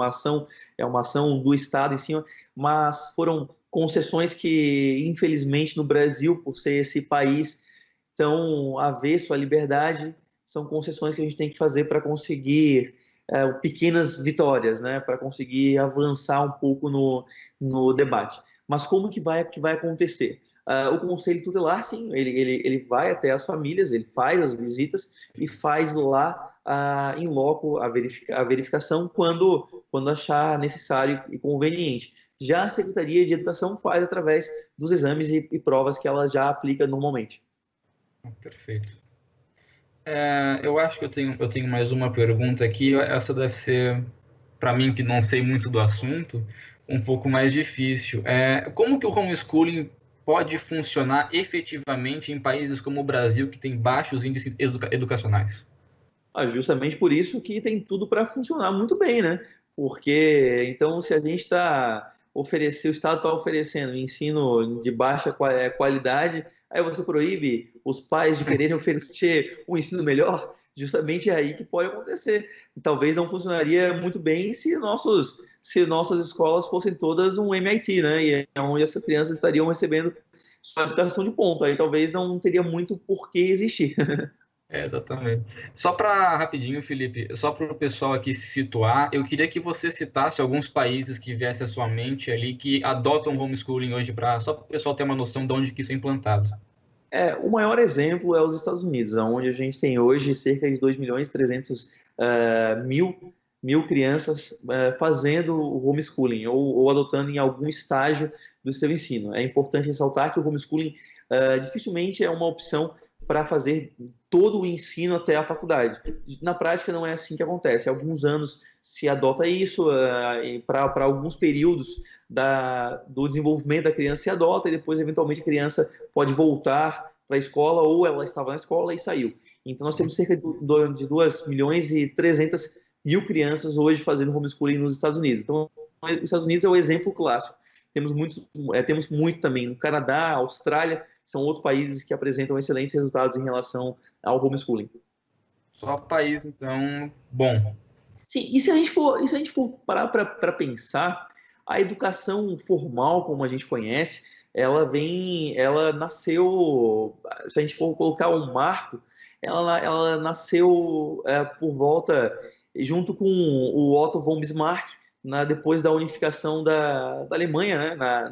uma ação do Estado em cima, mas foram concessões que, infelizmente, no Brasil, por ser esse país tão avesso à liberdade, são concessões que a gente tem que fazer para conseguir pequenas vitórias, né, para conseguir avançar um pouco no debate. Mas como que vai acontecer? O Conselho Tutelar, sim, ele vai até as famílias, ele faz as visitas e faz lá em loco a verificação quando achar necessário e conveniente. Já a Secretaria de Educação faz através dos exames e provas que ela já aplica normalmente. Perfeito. Eu acho que eu tenho mais uma pergunta aqui. Essa deve ser, para mim, que não sei muito do assunto, um pouco mais difícil. Como que o homeschooling pode funcionar efetivamente em países como o Brasil, que tem baixos índices educacionais? Justamente por isso que tem tudo para funcionar muito bem, né? Porque, então, se a gente o Estado está oferecendo ensino de baixa qualidade, aí você proíbe os pais de quererem oferecer um ensino melhor, justamente é aí que pode acontecer. Talvez não funcionaria muito bem se nossas escolas fossem todas um MIT, né? E é onde essas crianças estariam recebendo sua educação de ponta. Aí talvez não teria muito por que existir. Exatamente. Só para rapidinho, Felipe, só para o pessoal aqui se situar, eu queria que você citasse alguns países que viesse à sua mente ali que adotam homeschooling hoje, só para o pessoal ter uma noção de onde que isso é implantado. O maior exemplo é os Estados Unidos, onde a gente tem hoje cerca de 2.300.000 crianças fazendo o homeschooling ou adotando em algum estágio do seu ensino. É importante ressaltar que o homeschooling dificilmente é uma opção para fazer todo o ensino até a faculdade. Na prática, não é assim que acontece. Há alguns anos se adota isso, para alguns períodos do desenvolvimento da criança se adota, e depois, eventualmente, a criança pode voltar para a escola, ou ela estava na escola e saiu. Então, nós temos cerca de 2.300.000 crianças hoje fazendo homeschooling nos Estados Unidos. Então, os Estados Unidos é o exemplo clássico. Temos muito também no Canadá, Austrália, são outros países que apresentam excelentes resultados em relação ao homeschooling. Só país, então, bom. Sim, e se a gente for parar para pensar, a educação formal, como a gente conhece, ela nasceu, se a gente for colocar um marco, ela nasceu por volta, junto com o Otto von Bismarck, depois da unificação da Alemanha, né?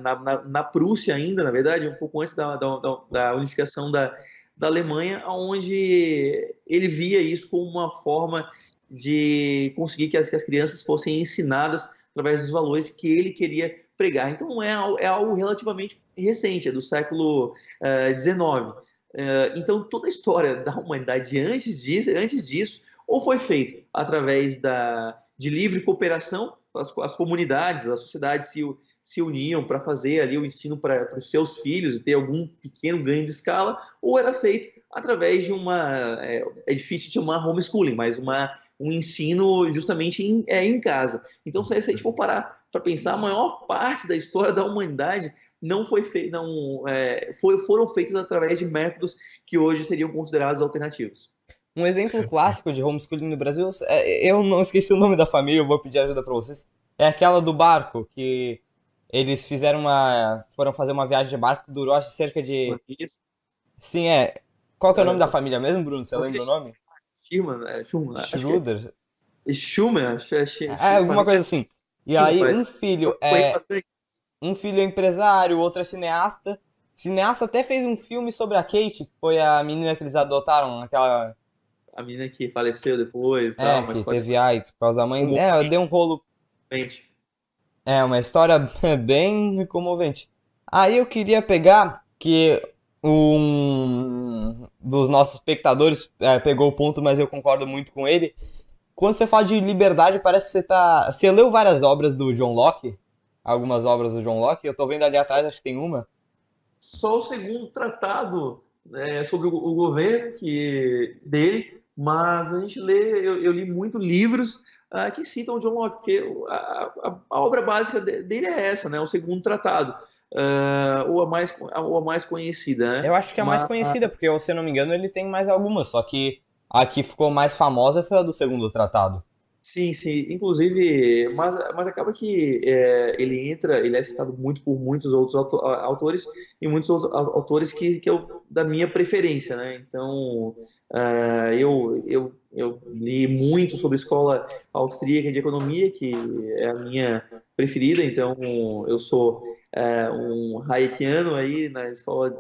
na Prússia ainda, na verdade, um pouco antes da unificação da Alemanha, onde ele via isso como uma forma de conseguir que as crianças fossem ensinadas através dos valores que ele queria pregar. Então, é algo relativamente recente, é do século XIX. Então, toda a história da humanidade antes disso, ou foi feito através de livre cooperação, as comunidades, as sociedades se uniam para fazer ali o ensino para os seus filhos e ter algum pequeno ganho de escala, ou era feito através de é difícil de chamar homeschooling, mas um ensino justamente em casa. Então, se a gente for parar para pensar, a maior parte da história da humanidade não foi feita, foram feitas através de métodos que hoje seriam considerados alternativos. Um exemplo clássico de homeschooling no Brasil, eu não esqueci o nome da família, eu vou pedir ajuda pra vocês. É aquela do barco, que eles foram fazer uma viagem de barco que durou acho, cerca de... Isso, Sim, é. Qual que é o nome da é, família mesmo, Bruno? Você lembra o nome? Schumann, acho que Schroeder? é Schumann, É, alguma coisa assim. E aí, rapaz, eu acompanhei bastante. um filho é empresário, o outro é cineasta. Cineasta até fez um filme sobre a Kate, que foi a menina que eles adotaram, aquela... A menina que faleceu depois, tal, uma que história teve AIDS por causa da mãe. Deu um rolo. comovente. É, uma história bem comovente. Aí eu queria pegar que um dos nossos espectadores pegou o ponto, mas eu concordo muito com ele. Quando você fala de liberdade, parece que você tá. Você leu várias obras do John Locke? Algumas obras do John Locke? Eu tô vendo ali atrás, acho que tem uma. Só o segundo tratado sobre o governo dele, mas a gente lê, eu li muitos livros que citam o John Locke, porque a obra básica dele é essa, né? O segundo tratado, ou a mais conhecida, Eu né? acho que é a mais Mas conhecida, porque, se eu não me engano, ele tem mais algumas, só que a que ficou mais famosa foi a do segundo tratado. sim, sim. Inclusive, mas acaba que ele é citado muito por muitos outros autores e muitos outros autores que eu, da minha preferência, né? Então, eu li muito sobre a escola austríaca de economia, que é a minha preferida. Então, eu sou um Hayekiano aí na escola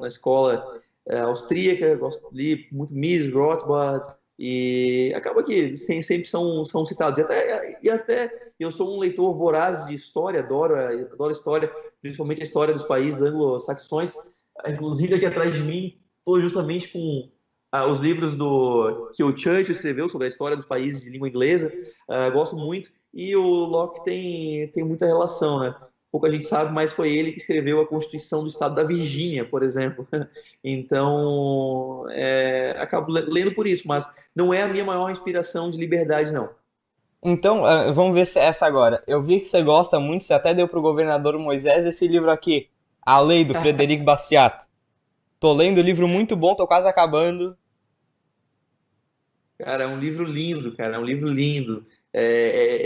austríaca. Li muito Mises, Rothbard, e acaba que sempre são citados. E até eu sou um leitor voraz de história, adoro história, principalmente a história dos países anglo-saxões. Inclusive, aqui atrás de mim, estou justamente com os livros que o Churchill escreveu sobre a história dos países de língua inglesa. Gosto muito. E o Locke tem muita relação, né? Pouca gente sabe, mas foi ele que escreveu a Constituição do Estado da Virgínia, por exemplo. Então, acabo lendo por isso, mas não é a minha maior inspiração de liberdade, não. Então, vamos ver se é essa agora. Eu vi que você gosta muito, você até deu pro governador Moisés esse livro aqui, A Lei, do Frederic Bastiat. Tô lendo o livro muito bom, tô quase acabando. Cara, é um livro lindo, cara, é um livro lindo.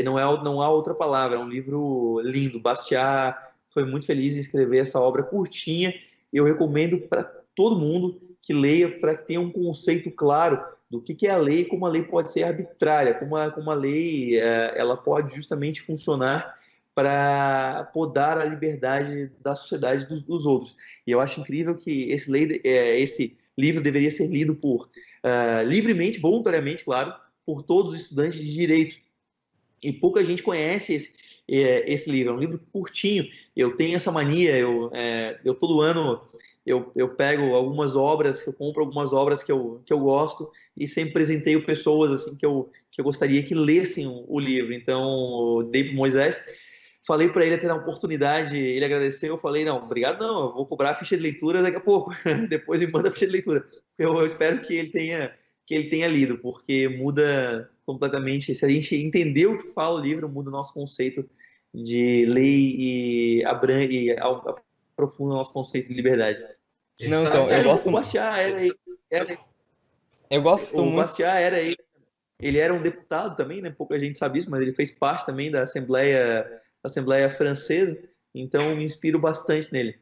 Não há outra palavra, é um livro lindo. Bastiat foi muito feliz em escrever essa obra curtinha. Eu recomendo para todo mundo que leia, para ter um conceito claro do que é a lei, como a lei pode ser arbitrária, como a lei ela pode justamente funcionar para podar a liberdade da sociedade dos outros. E eu acho incrível que esse livro deveria ser lido livremente, voluntariamente, claro, por todos os estudantes de direito. E pouca gente conhece esse livro. É um livro curtinho. Eu tenho essa mania. Eu todo ano eu pego algumas obras, eu compro algumas obras que eu gosto e sempre presenteio pessoas assim que eu gostaria que lessem o livro. Então, eu dei para Moisés. Falei para ele ter a oportunidade, ele agradeceu. Eu falei: não, obrigado, não, eu vou cobrar a ficha de leitura daqui a pouco. Depois me manda a ficha de leitura. Eu espero que ele tenha lido, porque muda completamente. Se a gente entender o que fala o livro, muda o nosso conceito de lei e aprofunda o nosso conceito de liberdade. Não, então, Exato. eu Cara, o gosto, Bastiat era, eu gosto o muito. Bastiat era ele era um deputado também, né? Pouca gente sabe isso, mas ele fez parte também da Assembleia Francesa, então me inspiro bastante nele.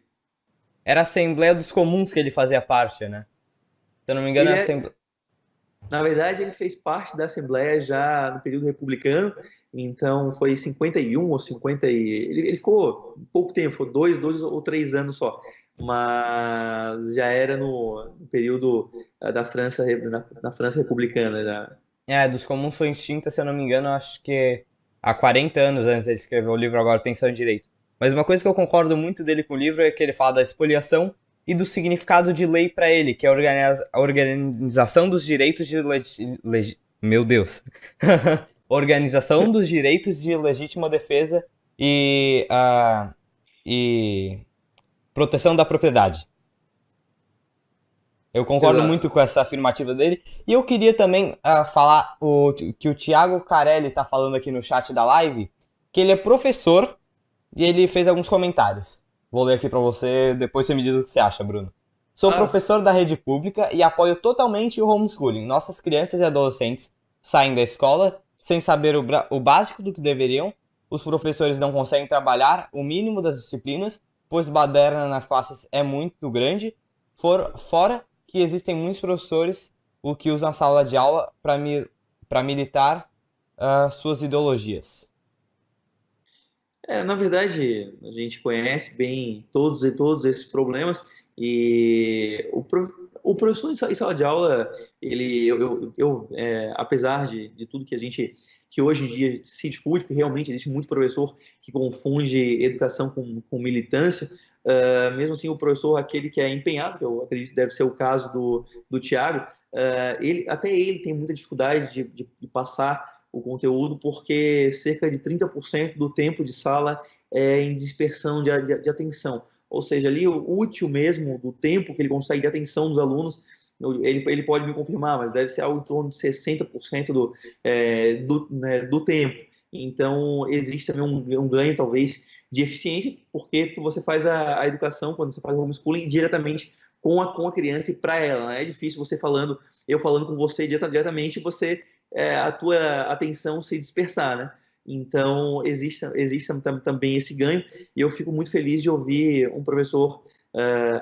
Era a Assembleia dos Comuns que ele fazia parte, né? Se eu não me engano, é Ele a é, Assembleia. Na verdade, ele fez parte da Assembleia já no período republicano, então foi 51 ou 50 ele ficou pouco tempo, ficou dois ou 3 anos só, mas já era no período da França, na França republicana já. Dos Comuns foi extinta, se eu não me engano, acho que há 40 anos antes de escrever o livro, agora pensando direito. Mas uma coisa que eu concordo muito dele com o livro é que ele fala da expoliação e do significado de lei para ele, que é a organização dos direitos Meu Deus. Organização dos direitos de legítima defesa e proteção da propriedade. Eu concordo Exato. muito com essa afirmativa dele. E eu queria também falar que o Thiago Carelli tá falando aqui no chat da live, que ele é professor e ele fez alguns comentários. Vou ler aqui pra você, depois você me diz o que você acha, Bruno. Sou Claro. professor da rede pública e apoio totalmente o homeschooling. Nossas crianças e adolescentes saem da escola sem saber o básico do que deveriam. Os professores não conseguem trabalhar o mínimo das disciplinas, pois baderna nas classes é muito grande. Fora que existem muitos professores o que usam a sala de aula para militar suas ideologias. Na verdade, a gente conhece bem todos esses problemas e o professor em sala de aula, apesar de tudo que hoje em dia se discute, que realmente existe muito professor que confunde educação com militância, mesmo assim o professor, aquele que é empenhado, que eu acredito que deve ser o caso do Tiago, até ele tem muita dificuldade de passar o conteúdo, porque cerca de 30% do tempo de sala é em dispersão de atenção. Ou seja, ali o útil mesmo do tempo que ele consegue de atenção dos alunos, ele pode me confirmar, mas deve ser algo em torno de 60% do tempo. Então, existe também um ganho, talvez, de eficiência, porque você faz a educação, quando você faz o homeschooling, diretamente com a criança e para ela. Né? É difícil eu falando com você diretamente, a tua atenção se dispersar, né? Então, existe também esse ganho, e eu fico muito feliz de ouvir um professor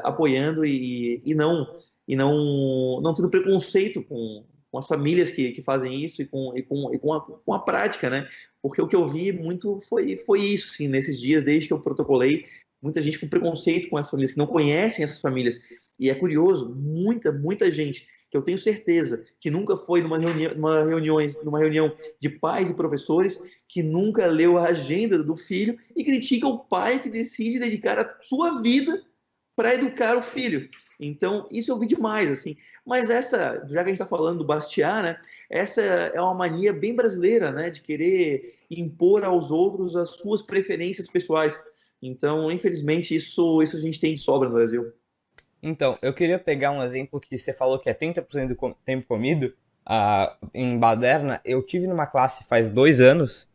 apoiando e não tendo preconceito com as famílias que fazem isso e com a prática, né? Porque o que eu vi muito foi isso, sim, nesses dias, desde que eu protocolei, muita gente com preconceito com essas famílias, que não conhecem essas famílias. E é curioso, muita gente que eu tenho certeza que nunca foi numa reunião de pais e professores, que nunca leu a agenda do filho e critica o pai que decide dedicar a sua vida para educar o filho. Então, isso eu vi demais, assim. Mas já que a gente está falando do Bastiat, né? Essa é uma mania bem brasileira, né? De querer impor aos outros as suas preferências pessoais. Então, infelizmente, isso a gente tem de sobra no Brasil. Então, eu queria pegar um exemplo que você falou que é 30% do tempo comido em baderna. Eu tive numa classe faz 2 anos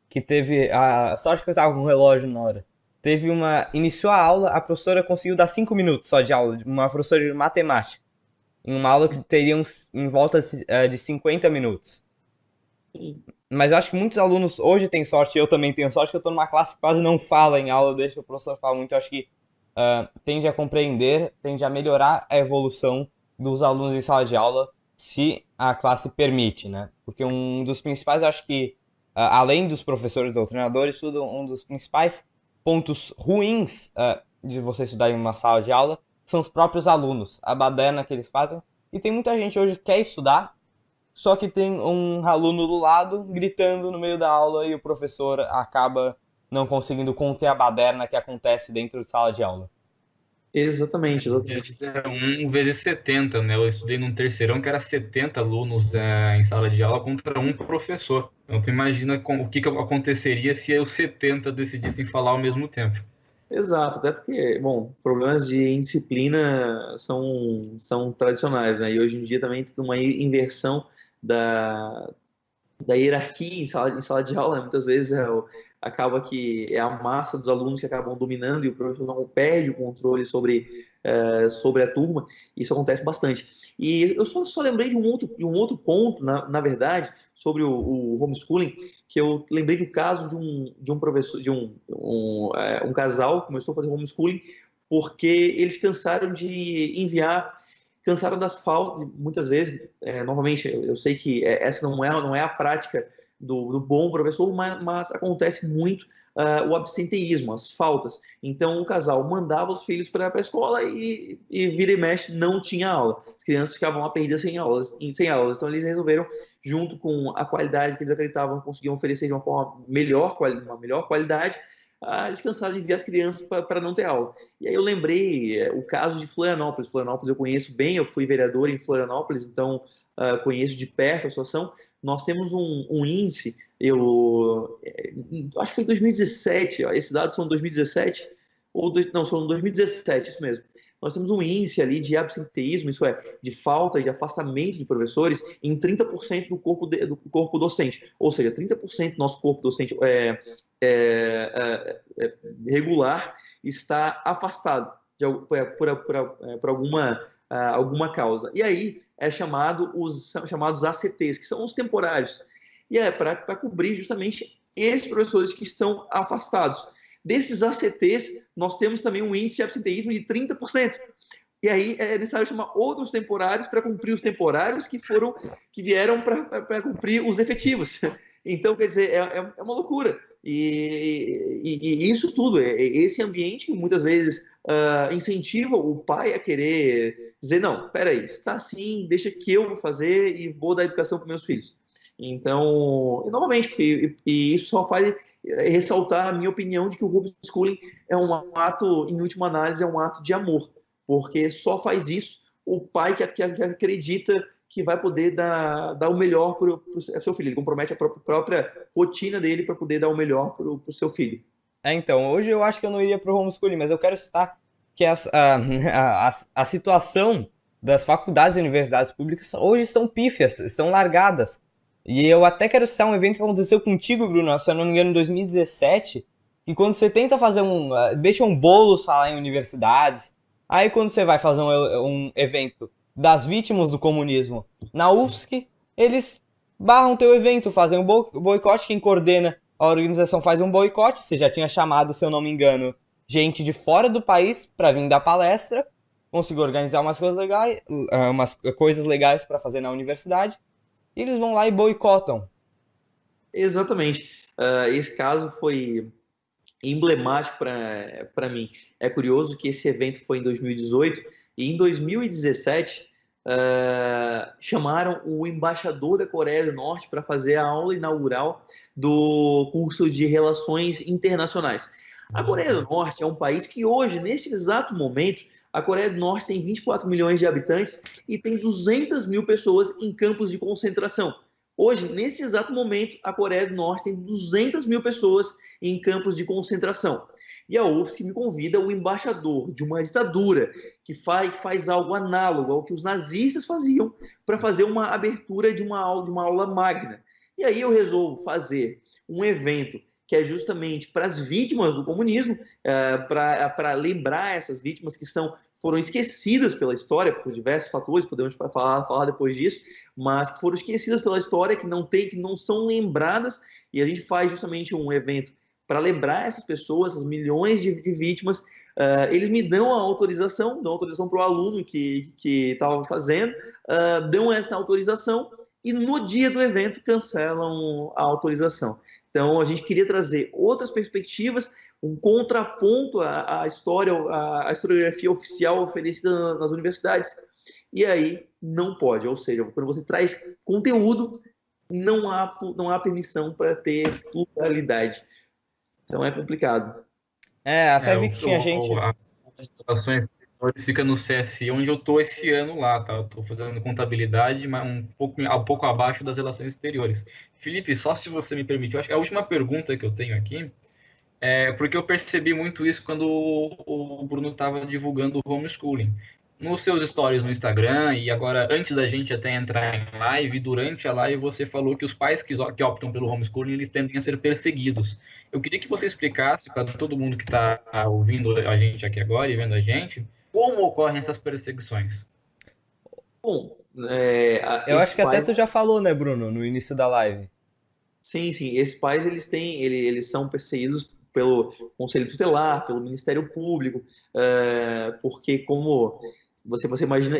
que teve a sorte que eu estava com o relógio na hora. Iniciou a aula, a professora conseguiu dar 5 minutos só de aula, uma professora de matemática, em uma aula que teria em volta de 50 minutos. Mas eu acho que muitos alunos hoje têm sorte, eu também tenho sorte, que eu estou numa classe que quase não fala em aula, deixa o professor falar muito. Eu acho que tende a compreender, tende a melhorar a evolução dos alunos em sala de aula, se a classe permite, né? Porque um dos principais, eu acho que, além dos professores, doutrinadores, tudo, um dos principais pontos ruins de você estudar em uma sala de aula são os próprios alunos, a baderna que eles fazem. E tem muita gente hoje que quer estudar, só que tem um aluno do lado gritando no meio da aula e o professor acaba não conseguindo conter a baderna que acontece dentro de sala de aula. Exatamente, Às exatamente. vezes é 1 vezes 70, né? Eu estudei num terceirão que era 70 alunos em sala de aula contra um professor. Então, tu imagina o que aconteceria se os 70 decidissem falar ao mesmo tempo. Exato, até porque, bom, problemas de indisciplina são tradicionais, né? E hoje em dia também tem uma inversão da, da hierarquia em sala de aula, né? Muitas vezes acaba que é a massa dos alunos que acabam dominando e o professor não perde o controle sobre a turma. Isso acontece bastante. E eu só lembrei de um outro ponto, na verdade, sobre o homeschooling, que eu lembrei do caso de um professor, um casal que começou a fazer homeschooling porque eles cansaram das faltas, muitas vezes, novamente, eu sei que essa não é a prática do bom professor, mas acontece muito o absenteísmo, as faltas. Então, o casal mandava os filhos para a escola e vira e mexe, não tinha aula. As crianças ficavam lá perdidas sem aulas. Então, eles resolveram, junto com a qualidade que eles acreditavam que conseguiam oferecer de uma melhor qualidade, eles cansaram de enviar as crianças para não ter aula. E aí eu lembrei o caso de Florianópolis. Florianópolis eu conheço bem, eu fui vereador em Florianópolis, então conheço de perto a situação. Nós temos um índice, eu acho que foi em 2017, esses dados são 2017, não, são 2017, isso mesmo. nós temos um índice ali de absenteísmo, isso é, de falta e de afastamento de professores, em 30% do corpo docente. Ou seja, 30% do nosso corpo docente regular está afastado por alguma causa. E aí é são chamados ACTs, que são os temporários. E é para cobrir justamente esses professores que estão afastados. Desses ACTs, nós temos também um índice de absenteísmo de 30%. E aí é necessário chamar outros temporários para cumprir os temporários que vieram para cumprir os efetivos. Então, quer dizer, é uma loucura. E isso tudo, esse ambiente que muitas vezes incentiva o pai a querer dizer, não, peraí, está assim, deixa que eu vou fazer e vou dar educação para meus filhos. Então, novamente, e isso só faz ressaltar a minha opinião de que o homeschooling é um ato, em última análise, é um ato de amor, porque só faz isso o pai que acredita que vai poder dar o melhor para o seu filho. Ele compromete a própria rotina dele para poder dar o melhor para o seu filho. Então, hoje eu acho que eu não iria pro homeschooling, mas eu quero citar que a situação das faculdades e universidades públicas hoje são pífias, estão largadas. E eu até quero citar um evento que aconteceu contigo, Bruno, se eu não me engano, em 2017, que quando você tenta fazer deixa um bolo lá em universidades, aí quando você vai fazer um evento das vítimas do comunismo na UFSC, eles barram teu evento, fazem um boicote, quem coordena a organização faz um boicote, você já tinha chamado, se eu não me engano, gente de fora do país para vir dar palestra, conseguiu organizar umas coisas legais para fazer na universidade, e eles vão lá e boicotam. Exatamente. Esse caso foi emblemático para mim. É curioso que esse evento foi em 2018 e em 2017 chamaram o embaixador da Coreia do Norte para fazer a aula inaugural do curso de Relações Internacionais. A Coreia do Norte é um país que hoje, neste exato momento, a Coreia do Norte tem 24 milhões de habitantes e tem 200 mil pessoas em campos de concentração. Hoje, nesse exato momento, a Coreia do Norte tem 200 mil pessoas em campos de concentração. E a UFSC me convida o embaixador de uma ditadura que faz algo análogo ao que os nazistas faziam para fazer uma abertura de uma aula magna. E aí eu resolvo fazer um evento que é justamente para as vítimas do comunismo, para lembrar essas vítimas que foram esquecidas pela história, por diversos fatores, podemos falar depois disso, mas que foram esquecidas pela história, que não são lembradas, e a gente faz justamente um evento para lembrar essas pessoas, essas milhões de vítimas. Eles me dão autorização para o aluno que estava fazendo, dão essa autorização, e no dia do evento cancelam a autorização. Então, a gente queria trazer outras perspectivas, um contraponto à historiografia oficial oferecida nas universidades, e aí não pode. Ou seja, quando você traz conteúdo, não há permissão para ter pluralidade. Então, é complicado. Até vi que tinha gente... As relações exteriores fica no CSI, onde eu estou esse ano lá, tá? Eu estou fazendo contabilidade, mas um pouco abaixo das relações exteriores. Felipe, só se você me permitir, eu acho que a última pergunta que eu tenho aqui é porque eu percebi muito isso quando o Bruno estava divulgando o homeschooling. Nos seus stories no Instagram, e agora antes da gente até entrar em live, durante a live você falou que os pais que optam pelo homeschooling, eles tendem a ser perseguidos. Eu queria que você explicasse para todo mundo que está ouvindo a gente aqui agora e vendo a gente, como ocorrem essas perseguições. Bom, eu acho que até tu já falou, né, Bruno, no início da live. Sim. Esses pais, eles são perseguidos pelo Conselho Tutelar, pelo Ministério Público, porque como você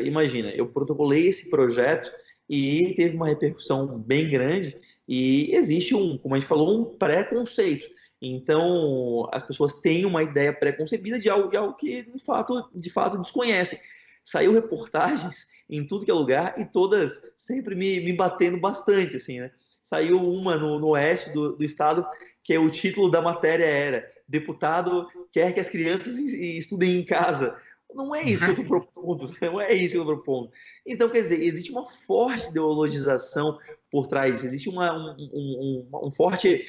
imagina, eu protocolei esse projeto e teve uma repercussão bem grande e existe como a gente falou, um preconceito. Então, as pessoas têm uma ideia preconcebida de algo que, de fato desconhecem. Saiu reportagens em tudo que é lugar e todas sempre me batendo bastante, assim, né? Saiu uma no oeste do estado, que o título da matéria era "Deputado quer que as crianças estudem em casa". Não é isso que eu estou propondo, não é isso que eu estou propondo. Então, quer dizer, existe uma forte ideologização por trás disso. Existe um forte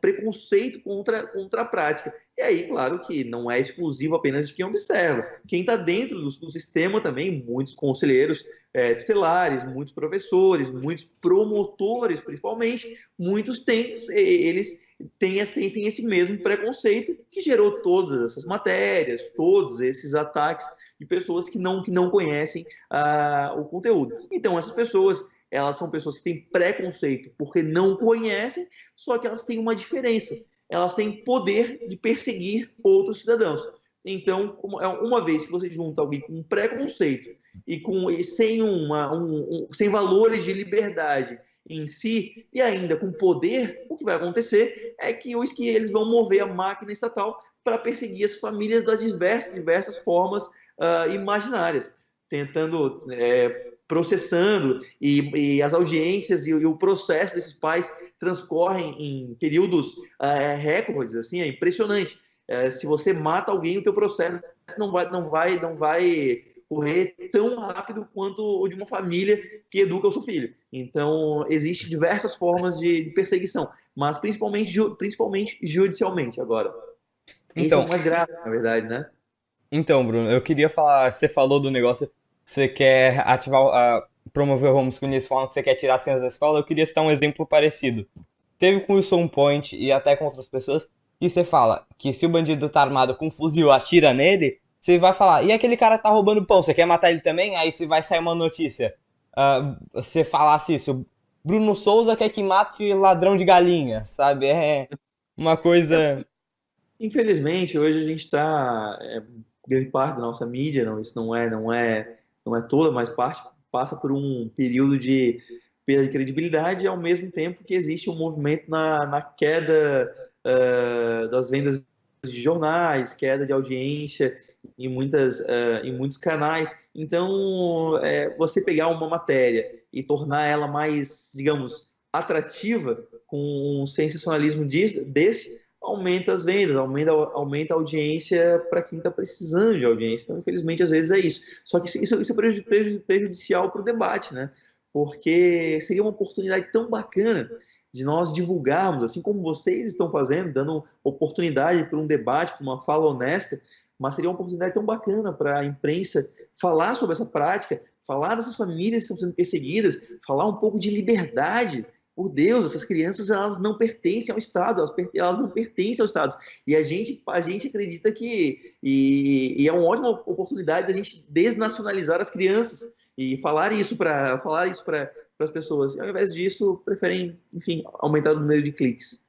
preconceito contra a prática. E aí, claro que não é exclusivo apenas de quem observa. Quem está dentro do sistema também, muitos conselheiros tutelares, muitos professores, muitos promotores, principalmente, muitos eles têm esse mesmo preconceito que gerou todas essas matérias, todos esses ataques de pessoas que não conhecem o conteúdo. Então, essas pessoas, elas são pessoas que têm preconceito porque não conhecem, só que elas têm uma diferença. Elas têm poder de perseguir outros cidadãos. Então, uma vez que você junta alguém com preconceito e sem valores de liberdade em si, e ainda com poder, o que vai acontecer é que eles vão mover a máquina estatal para perseguir as famílias das diversas formas imaginárias, tentando processando, e as audiências e o processo desses pais transcorrem em períodos recordes, assim, é impressionante. Se você mata alguém, o teu processo não vai correr tão rápido quanto o de uma família que educa o seu filho. Então, existem diversas formas de perseguição, mas principalmente judicialmente agora. Esse é Então, o mais grave, na verdade, né? Então, Bruno, eu queria falar, você falou do negócio, você quer promover o homeschooling, você falando que você quer tirar as crianças da escola, eu queria citar um exemplo parecido. Teve com o Wilson Point e até com outras pessoas, e você fala que se o bandido tá armado com um fuzil, atira nele, você vai falar, e aquele cara tá roubando pão, você quer matar ele também? Aí você vai sair uma notícia, você falasse isso, Bruno Souza quer que mate ladrão de galinha, sabe? É uma coisa... Infelizmente, hoje a gente está, grande parte da nossa mídia, isso não é toda, mas passa por um período de perda de credibilidade, ao mesmo tempo que existe um movimento na queda das vendas de jornais, queda de audiência em muitos canais. Então, você pegar uma matéria e tornar ela mais, digamos, atrativa com um sensacionalismo desse, aumenta as vendas, aumenta a audiência para quem está precisando de audiência. Então, infelizmente, às vezes é isso. Só que isso é prejudicial para o debate, né? Porque seria uma oportunidade tão bacana de nós divulgarmos, assim como vocês estão fazendo, dando oportunidade para um debate, para uma fala honesta, mas seria uma oportunidade tão bacana para a imprensa falar sobre essa prática, falar dessas famílias que estão sendo perseguidas, falar um pouco de liberdade. Por Deus, essas crianças, elas não pertencem ao Estado, elas não pertencem ao Estado. E a gente acredita e é uma ótima oportunidade da gente desnacionalizar as crianças e falar isso para as pessoas. E ao invés disso, preferem, enfim, aumentar o número de cliques.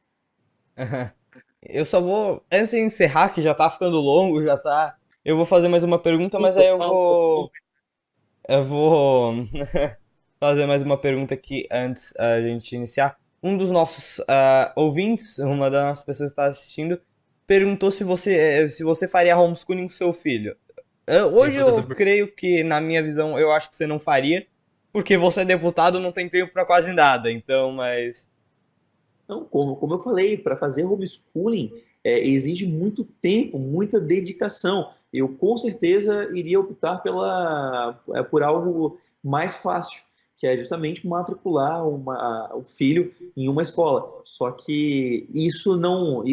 Eu só vou, antes de encerrar, que já tá ficando longo, já tá. Eu vou fazer mais uma pergunta, mas Desculpa, aí eu vou fazer mais uma pergunta aqui antes a gente iniciar. Um dos nossos ouvintes, uma das nossas pessoas que está assistindo, perguntou se você faria homeschooling com seu filho. Hoje eu creio que, na minha visão, eu acho que você não faria, porque você é deputado, não tem tempo pra quase nada, então, mas... Não, como eu falei, para fazer homeschooling exige muito tempo, muita dedicação. Eu com certeza iria optar por algo mais fácil, que é justamente matricular o filho em uma escola. Só que isso não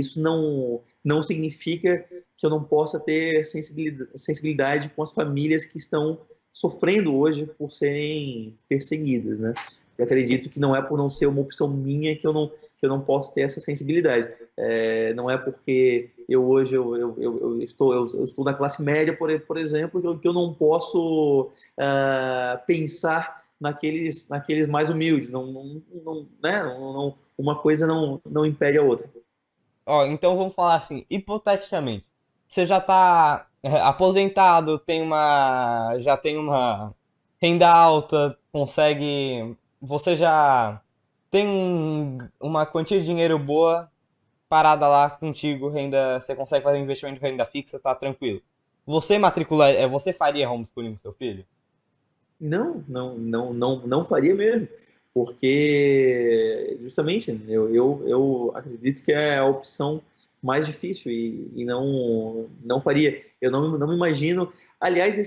significa que eu não possa ter sensibilidade com as famílias que estão sofrendo hoje por serem perseguidas, né? Eu acredito que não é por não ser uma opção minha que eu não posso ter essa sensibilidade. Não é porque eu estou na classe média, por exemplo, que eu não posso pensar naqueles mais humildes. Uma coisa não impede a outra. Ó, então vamos falar assim, hipoteticamente. Você já tá aposentado, já tem uma renda alta, você já tem uma quantia de dinheiro boa parada lá contigo, você consegue fazer um investimento de renda fixa, tá tranquilo. Você faria homeschooling com seu filho? Não faria mesmo, porque justamente eu acredito que é a opção mais difícil e não faria. Eu não me imagino. Aliás,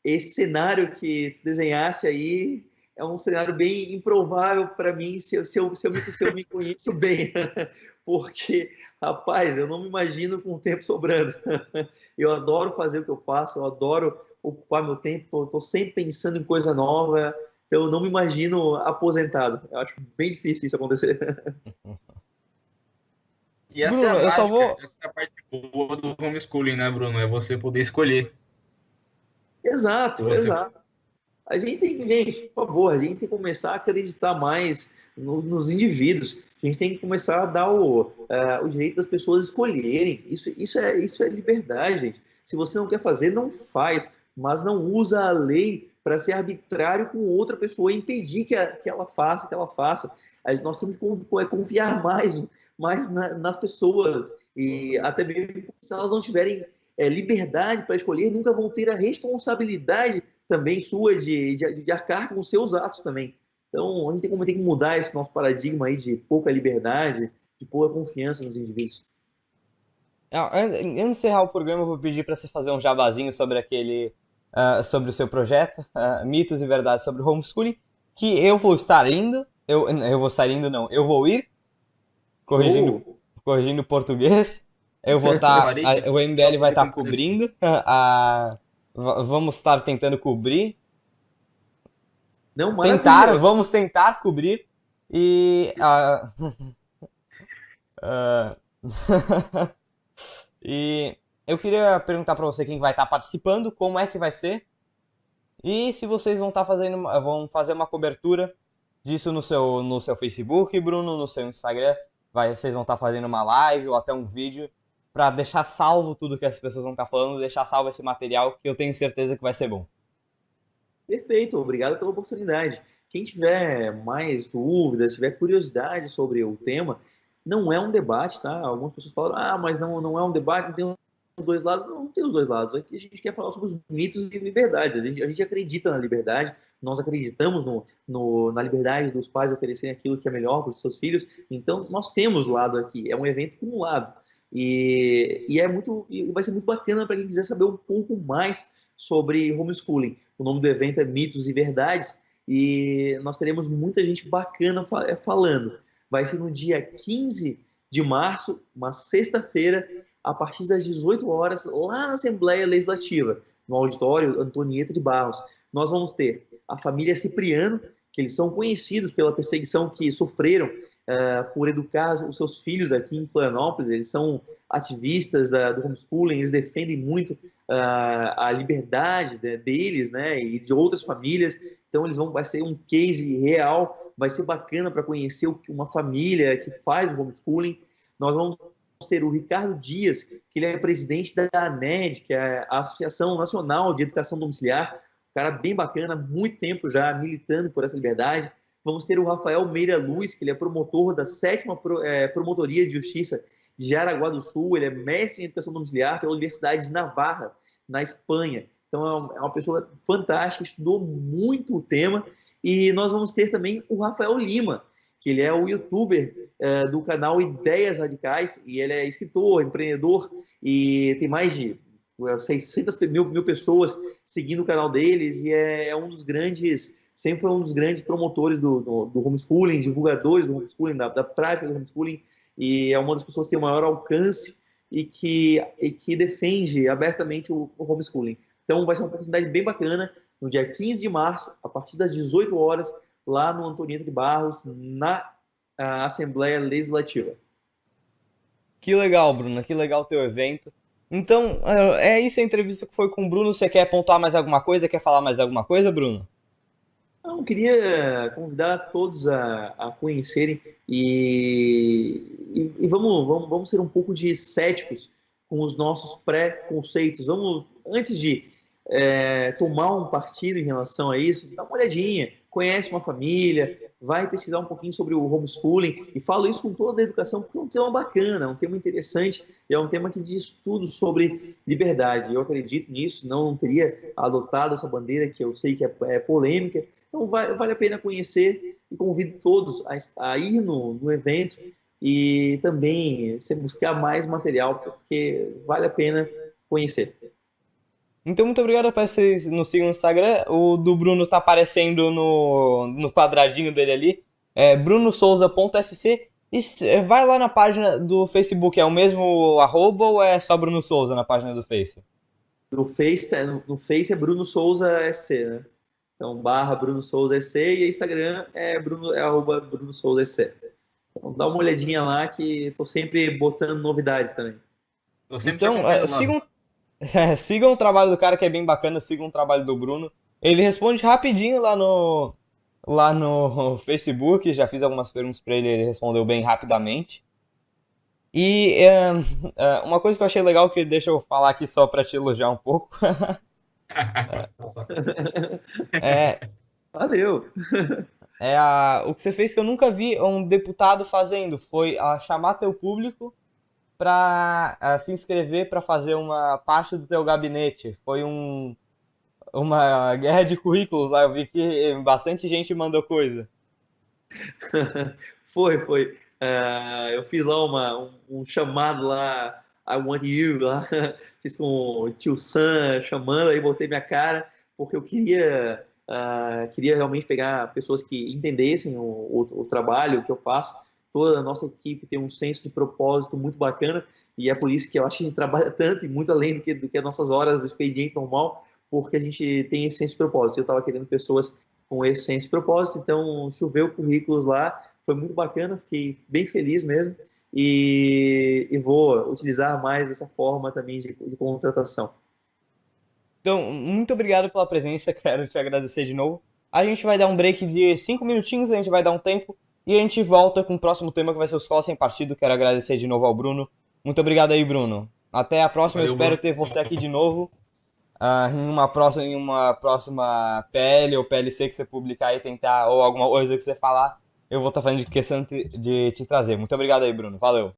esse cenário que tu desenhasse aí é um cenário bem improvável para mim se eu me conheço bem, porque, rapaz, eu não me imagino com o tempo sobrando. Eu adoro fazer o que eu faço, eu adoro ocupar meu tempo, tô sempre pensando em coisa nova, então eu não me imagino aposentado. Eu acho bem difícil isso acontecer. E essa é a Bruno, eu só mágica, vou. essa é a parte boa do homeschooling, né, Bruno? É você poder escolher. Se Exato, você exato. A gente tem que, gente, por favor, a gente tem que começar a acreditar mais nos indivíduos. A gente tem que começar a dar o direito das pessoas escolherem. Isso é liberdade, gente. Se você não quer fazer, não faz. Mas não usa a lei para ser arbitrário com outra pessoa e impedir que ela faça, que ela faça. Nós temos que confiar mais nas pessoas. E até mesmo se elas não tiverem liberdade para escolher, nunca vão ter a responsabilidade também sua de arcar com os seus atos também. Então, a gente tem que mudar esse nosso paradigma aí de pouca liberdade, de pouca confiança nos indivíduos. Antes de encerrar o programa, eu vou pedir para você fazer um jabazinho sobre sobre o seu projeto, Mitos e Verdades sobre o Homeschooling, que eu vou estar indo, eu vou estar indo não, eu vou ir, corrigindo, Show! corrigindo português, eu vou estar, preparei aqui o MBL vai algo estar muito interessante. cobrindo, vamos estar tentando cobrir, Não, maravilha! vamos tentar cobrir, e, ah, e eu queria perguntar para você quem vai estar participando, como é que vai ser, e se vocês vão estar vão fazer uma cobertura disso no seu Facebook, Bruno, no seu Instagram, vocês vão estar fazendo uma live ou até um vídeo para deixar salvo tudo que as pessoas vão estar falando, deixar salvo esse material que eu tenho certeza que vai ser bom. Perfeito, obrigado pela oportunidade. Quem tiver mais dúvidas, tiver curiosidade sobre o tema, não é um debate, tá? Algumas pessoas falam, mas não é um debate, não tem os dois lados. Não, não tem os dois lados. Aqui a gente quer falar sobre os mitos e liberdades. A gente acredita na liberdade, nós acreditamos na liberdade dos pais oferecerem aquilo que é melhor para os seus filhos. Então, nós temos lado aqui, é um evento com um lado. E vai ser muito bacana para quem quiser saber um pouco mais sobre homeschooling. O nome do evento é Mitos e Verdades e nós teremos muita gente bacana falando. Vai ser no dia 15 de março, uma sexta-feira, a partir das 18 horas, lá na Assembleia Legislativa, no auditório Antonieta de Barros. Nós vamos ter a família Cipriano, que eles são conhecidos pela perseguição que sofreram por educar os seus filhos aqui em Florianópolis. Eles são ativistas do homeschooling, eles defendem muito a liberdade deles, né, e de outras famílias. Então vai ser um case real, vai ser bacana para conhecer uma família que faz o homeschooling. Nós vamos ter o Ricardo Dias, que ele é presidente da ANED, que é a Associação Nacional de Educação Domiciliar, um cara bem bacana, muito tempo já militando por essa liberdade. Vamos ter o Rafael Meira Luz, que ele é promotor da 7ª Promotoria de Justiça de Jaraguá do Sul, ele é mestre em Educação Domiciliar pela Universidade de Navarra, na Espanha. Então é uma pessoa fantástica, estudou muito o tema. E nós vamos ter também o Rafael Lima, que ele é o youtuber do canal Ideias Radicais, e ele é escritor, empreendedor, e tem mais de 600 mil pessoas seguindo o canal deles, e é um dos grandes, sempre foi um dos grandes promotores do homeschooling, divulgadores do homeschooling, da prática do homeschooling, e é uma das pessoas que tem o maior alcance e que defende abertamente o homeschooling. Então vai ser uma oportunidade bem bacana, no dia 15 de março, a partir das 18 horas, lá no Antonieta de Barros, na Assembleia Legislativa. Que legal, Bruno, que legal o teu evento. Então, é isso a entrevista que foi com o Bruno. Você quer pontuar mais alguma coisa? Quer falar mais alguma coisa, Bruno? Eu queria convidar todos a conhecerem e vamos ser um pouco de céticos com os nossos pré-conceitos. Antes de tomar um partido em relação a isso, dá uma olhadinha, conhece uma família, vai pesquisar um pouquinho sobre o homeschooling, e falo isso com toda a educação, porque é um tema bacana, é um tema interessante, e é um tema que diz tudo sobre liberdade. Eu acredito nisso, não teria adotado essa bandeira, que eu sei que é polêmica, então vale a pena conhecer, e convido todos a ir no evento, e também você buscar mais material, porque vale a pena conhecer. Então, muito obrigado. Para vocês nos sigam no Instagram. O do Bruno tá aparecendo no quadradinho dele ali. É brunosouza.sc. E vai lá na página do Facebook. É o mesmo arroba ou é só Bruno Souza na página do Face? No Face é Bruno Souza SC, né? Então, barra Bruno Souza SC e Instagram é arroba Bruno Souza SC. Então, dá uma olhadinha lá que tô sempre botando novidades também. Tô sempre te Então, acompanhando lá. sigam o trabalho do cara que é bem bacana. Sigam o trabalho do Bruno. Ele responde rapidinho lá no Facebook. Já fiz algumas perguntas pra ele. Ele respondeu bem rapidamente. E uma coisa que eu achei legal, que deixa eu falar aqui só pra te elogiar um pouco, é, Valeu! o que você fez que eu nunca vi um deputado fazendo, foi chamar teu público pra se inscrever pra fazer uma parte do teu gabinete. Foi uma guerra de currículos lá, eu vi que bastante gente mandou coisa. Foi. Eu fiz lá um chamado lá, I Want You, lá, fiz com o tio Sam chamando, aí botei minha cara, porque eu queria realmente pegar pessoas que entendessem o trabalho que eu faço. Toda a nossa equipe tem um senso de propósito muito bacana, e é por isso que eu acho que a gente trabalha tanto e muito além do que as nossas horas do expediente normal, porque a gente tem esse senso de propósito. Eu estava querendo pessoas com esse senso de propósito, então choveu currículos lá, foi muito bacana, fiquei bem feliz mesmo, e vou utilizar mais essa forma também de contratação. Então, muito obrigado pela presença, quero te agradecer de novo. A gente vai dar um break de 5 minutinhos, a gente vai dar um tempo e a gente volta com o próximo tema que vai ser o Escola Sem Partido. Quero agradecer de novo ao Bruno. Muito obrigado aí, Bruno. Até a próxima, eu Valeu, espero Bruno. ter você aqui de novo. Em uma próxima PL ou PLC que você publicar e tentar, ou alguma coisa que você falar, eu vou estar fazendo de questão de te trazer. Muito obrigado aí, Bruno. Valeu.